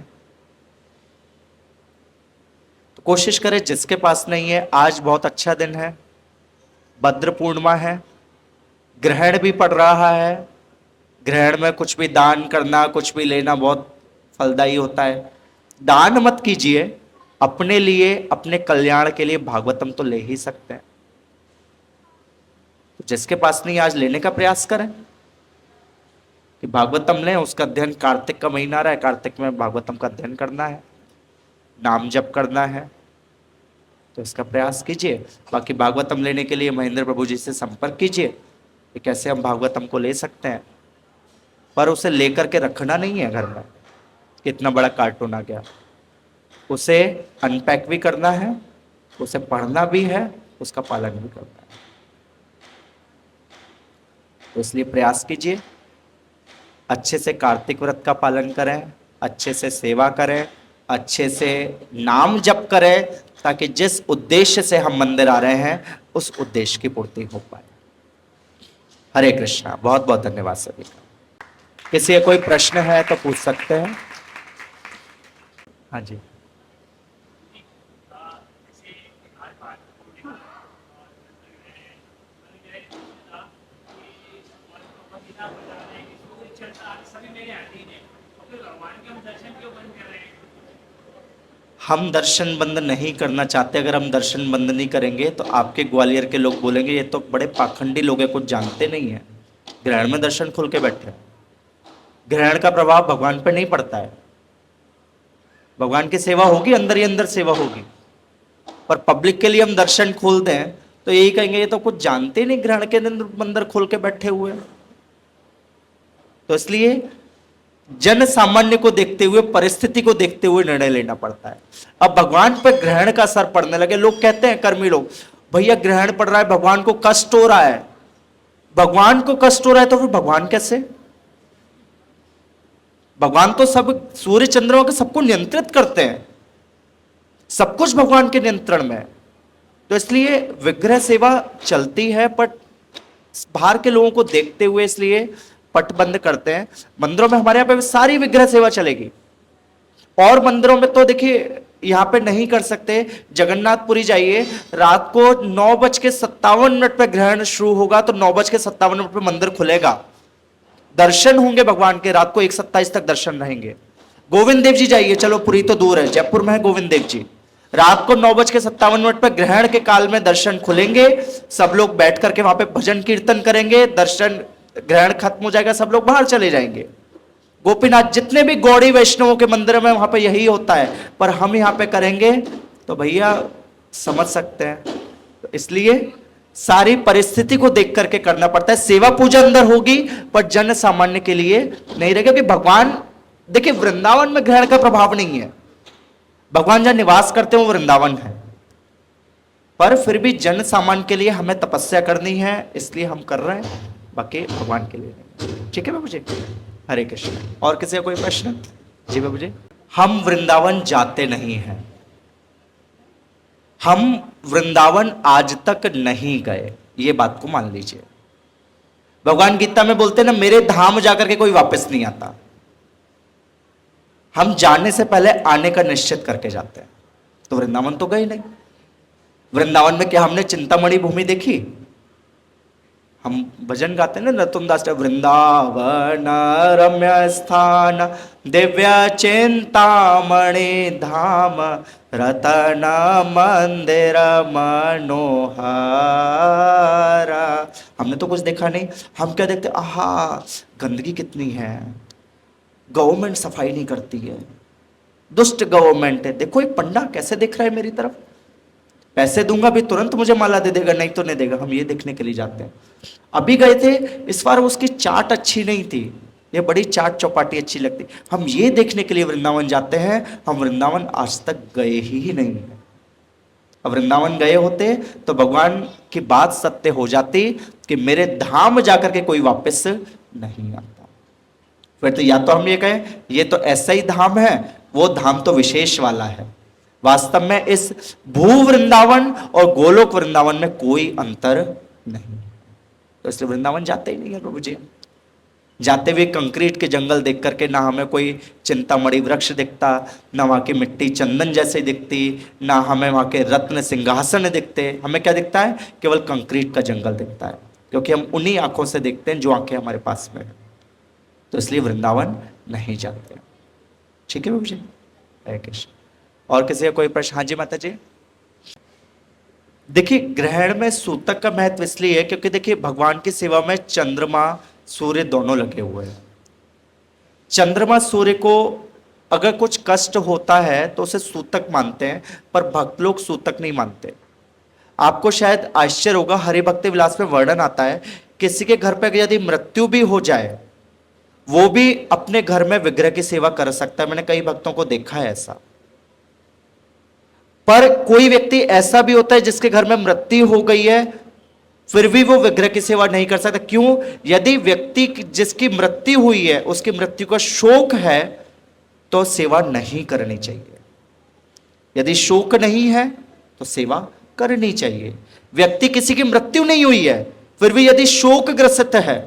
तो कोशिश करें, जिसके पास नहीं है, आज बहुत अच्छा दिन है, भद्र पूर्णिमा है, ग्रहण भी पड़ रहा है। ग्रहण में कुछ भी दान करना, कुछ भी लेना बहुत फलदायी होता है। दान मत कीजिए, अपने लिए, अपने कल्याण के लिए भागवतम तो ले ही सकते हैं। तो जिसके पास नहीं, आज लेने का प्रयास करें कि भागवतम लें। उसका अध्ययन, कार्तिक का महीना आ रहा है, कार्तिक में भागवतम का अध्ययन करना है, नाम जप करना है, तो इसका प्रयास कीजिए। बाकी भागवतम लेने के लिए महेंद्र प्रभु जी से संपर्क कीजिए कि कैसे हम भागवतम को ले सकते हैं। पर उसे लेकर के रखना नहीं है घर में, कितना बड़ा कार्टून आ गया, उसे अनपैक भी करना है, उसे पढ़ना भी है, उसका पालन भी करना है। तो इसलिए प्रयास कीजिए, अच्छे से कार्तिक व्रत का पालन करें, अच्छे से सेवा करें, अच्छे से नाम जप करें, ताकि जिस उद्देश्य से हम मंदिर आ रहे हैं उस उद्देश्य की पूर्ति हो पाए। हरे कृष्णा। बहुत बहुत धन्यवाद सभी का। किसी का कोई प्रश्न है तो पूछ सकते हैं। हाँ जी। हम दर्शन बंद नहीं करना चाहते। अगर हम दर्शन बंद नहीं करेंगे तो आपके ग्वालियर के लोग बोलेंगे ये तो बड़े पाखंडी लोग हैं, कुछ जानते नहीं है। ग्रहण में दर्शन खुल के बैठे हैं। ग्रहण का प्रभाव भगवान पर नहीं पड़ता है। भगवान की सेवा होगी, अंदर ही अंदर सेवा होगी, पर पब्लिक के लिए हम दर्शन खोल दें तो यही कहेंगे ये तो कुछ जानते नहीं, ग्रहण के दिन मंदिर खोल के बैठे हुए। तो इसलिए जन सामान्य को देखते हुए, परिस्थिति को देखते हुए निर्णय लेना पड़ता है। अब भगवान पर ग्रहण का असर पड़ने लगे, लोग कहते हैं, कर्मी लोग, भैया ग्रहण पड़ रहा है, भगवान को कष्ट हो रहा है। भगवान को कष्ट हो रहा है तो फिर भगवान कैसे? भगवान तो सब, सूर्य चंद्रमा के सबको नियंत्रित करते हैं, सब कुछ भगवान के नियंत्रण में है। तो इसलिए विग्रह सेवा चलती है, बट बाहर के लोगों को देखते हुए इसलिए पट बंद करते हैं। मंदिरों में हमारे यहाँ पे सारी विग्रह सेवा चलेगी, और मंदिरों में तो देखिए यहाँ पे नहीं कर सकते। जगन्नाथपुरी जाइए, रात को 9:57 पे ग्रहण शुरू होगा, तो 9:57 पे मंदिर खुलेगा, दर्शन होंगे भगवान के। रात को 1:27 तक दर्शन रहेंगे। गोविंद देव जी जाइए, चलो पुरी तो दूर है, जयपुर में है गोविंद देव जी, रात को 9:57 पे ग्रहण के काल में दर्शन खुलेंगे। सब लोग बैठ करके वहां पे भजन कीर्तन करेंगे, दर्शन, ग्रहण खत्म हो जाएगा, सब लोग बाहर चले जाएंगे। गोपीनाथ, जितने भी गौड़ी वैष्णवों के मंदिर में वहां पे यही होता है, पर हम यहाँ पे करेंगे तो भैया समझ सकते हैं। तो इसलिए सारी परिस्थिति को देख करके करना पड़ता है। सेवा पूजा अंदर होगी, पर जन सामान्य के लिए नहीं रहेगा। कि भगवान, देखिए वृंदावन में ग्रहण का प्रभाव नहीं है, भगवान जहां निवास करते हैं वो वृंदावन है, पर फिर भी जन सामान्य के लिए हमें तपस्या करनी है, इसलिए हम कर रहे हैं, बाकी भगवान के लिए नहीं। ठीक है बाबू जी, हरे कृष्ण। और किसी का कोई प्रश्न? जी बाबू जी। हम वृंदावन जाते नहीं हैं, हम वृंदावन आज तक नहीं गए, ये बात को मान लीजिए। भगवान गीता में बोलते हैं ना, मेरे धाम जाकर के कोई वापस नहीं आता। हम जाने से पहले आने का निश्चित करके जाते हैं। तो वृंदावन तो गए नहीं, वृंदावन में क्या हमने चिंतामणि भूमि देखी? हम भजन गाते हैं ना नरोत्तम दास, वृंदावन रम्य स्थान दिव्य चिंतामणि धाम रतन मंदिर मनोहरा। हमने तो कुछ देखा नहीं, हम क्या देखते, आहा गंदगी कितनी है, गवर्नमेंट सफाई नहीं करती है, दुष्ट गवर्नमेंट है, देखो एक पंडा कैसे देख रहा है मेरी तरफ, पैसे दूंगा भी तुरंत मुझे माला दे देगा, नहीं तो नहीं देगा। हम ये देखने के लिए जाते हैं। अभी गए थे, इस बार उसकी चाट अच्छी नहीं थी, ये बड़ी चाट चौपाटी अच्छी लगती, हम ये देखने के लिए वृंदावन जाते हैं। हम वृंदावन आज तक गए ही नहीं है। अब वृंदावन गए होते तो भगवान की बात सत्य हो जाती कि मेरे धाम जाकर के कोई वापस नहीं आता। फिर तो या तो हम ये कहें ये तो ऐसा ही धाम है, वो धाम तो विशेष वाला है। वास्तव में इस भू वृंदावन और गोलोक वृंदावन में कोई अंतर नहीं, तो इसलिए वृंदावन जाते ही नहीं है प्रभु जी। जाते हुए कंक्रीट के जंगल देख करके ना हमें कोई चिंतामणि वृक्ष दिखता, ना वहां की मिट्टी चंदन जैसे दिखती, ना हमें वहां के रत्न सिंहासन दिखते। हमें क्या दिखता है? केवल कंक्रीट का जंगल दिखता है, क्योंकि हम उन्हीं आंखों से देखते हैं जो आंखें हमारे पास में है। तो इसलिए वृंदावन नहीं जाते। ठीक है प्रभु जी, हरे कृष्ण। और किसी का कोई प्रश्न? हाँ जी माता जी। देखिए ग्रहण में सूतक का महत्व इसलिए है क्योंकि देखिए भगवान की सेवा में चंद्रमा सूर्य दोनों लगे हुए हैं। चंद्रमा सूर्य को अगर कुछ कष्ट होता है तो उसे सूतक मानते हैं, पर भक्त लोग सूतक नहीं मानते। आपको शायद आश्चर्य होगा, हरि भक्ति विलास में वर्णन आता है किसी के घर पर यदि मृत्यु भी हो जाए वो भी अपने घर में विग्रह की सेवा कर सकता है। मैंने कई भक्तों को देखा है ऐसा। पर कोई व्यक्ति ऐसा भी होता है जिसके घर में मृत्यु हो गई है फिर भी वो विग्रह की सेवा नहीं कर सकता। क्यों? यदि व्यक्ति जिसकी मृत्यु हुई है उसकी मृत्यु का शोक है तो सेवा नहीं करनी चाहिए। यदि शोक नहीं है तो सेवा करनी चाहिए। व्यक्ति किसी की मृत्यु नहीं हुई है फिर भी यदि शोक ग्रसित है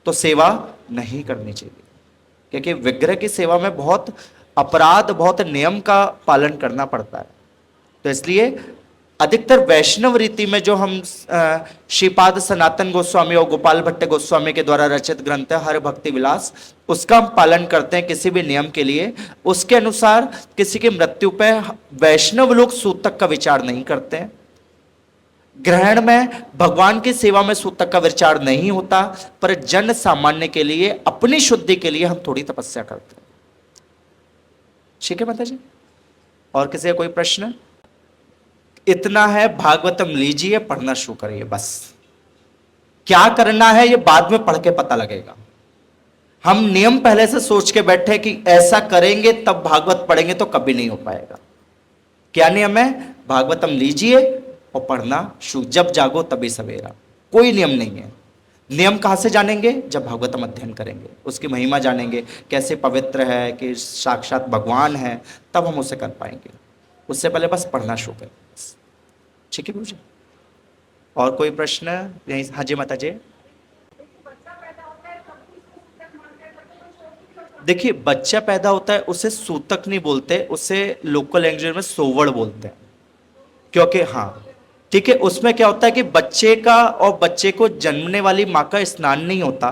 तो सेवा नहीं करनी चाहिए, क्योंकि विग्रह की सेवा में बहुत अपराध, बहुत नियम का पालन करना पड़ता है। तो इसलिए अधिकतर वैष्णव रीति में जो हम श्रीपाद सनातन गोस्वामी और गोपाल भट्ट गोस्वामी के द्वारा रचित ग्रंथ है हर भक्ति विलास, उसका हम पालन करते हैं किसी भी नियम के लिए। उसके अनुसार किसी की मृत्यु पे वैष्णव लोग सूतक का विचार नहीं करते हैं। ग्रहण में भगवान की सेवा में सूतक का विचार नहीं होता, पर जन सामान्य के लिए अपनी शुद्धि के लिए हम थोड़ी तपस्या करते हैं। ठीक है माता जी। और किसी का कोई प्रश्न? इतना है, भागवतम लीजिए, पढ़ना शुरू करिए बस। क्या करना है ये बाद में पढ़ के पता लगेगा। हम नियम पहले से सोच के बैठे कि ऐसा करेंगे तब भागवत पढ़ेंगे तो कभी नहीं हो पाएगा। क्या नियम है? भागवतम लीजिए और पढ़ना शुरू, जब जागो तभी सवेरा। कोई नियम नहीं है। नियम कहां से जानेंगे? जब भागवतम अध्ययन करेंगे, उसकी महिमा जानेंगे, कैसे पवित्र है, कि साक्षात भगवान है, तब हम उसे कर पाएंगे। उससे पहले बस पढ़ना शुरू करें। ठीक है जी। और कोई प्रश्न? यहीं? हाँ जी माता जी। देखिए बच्चा पैदा होता है उसे सूतक नहीं बोलते, उसे लोकल लैंग्वेज में सोवड़ बोलते हैं। क्योंकि हाँ ठीक है, उसमें क्या होता है कि बच्चे का और बच्चे को जन्मने वाली माँ का स्नान नहीं होता,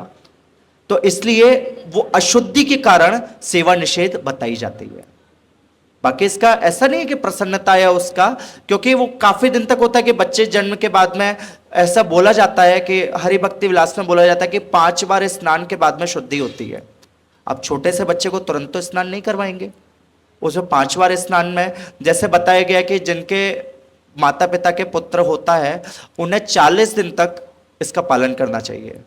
तो इसलिए वो अशुद्धि के कारण सेवा निषेध बताई जाती है। बाकी इसका ऐसा नहीं है कि प्रसन्नता है उसका, क्योंकि वो काफी दिन तक होता है कि बच्चे जन्म के बाद में ऐसा बोला जाता है कि हरि भक्ति विलास में बोला जाता है कि 5 बार स्नान के बाद में शुद्धि होती है। अब छोटे से बच्चे को तुरंत तो स्नान नहीं करवाएंगे, उसमें 5 बार स्नान में जैसे बताया गया कि जिनके माता पिता के पुत्र होता है उन्हें 40 दिन तक इसका पालन करना चाहिए।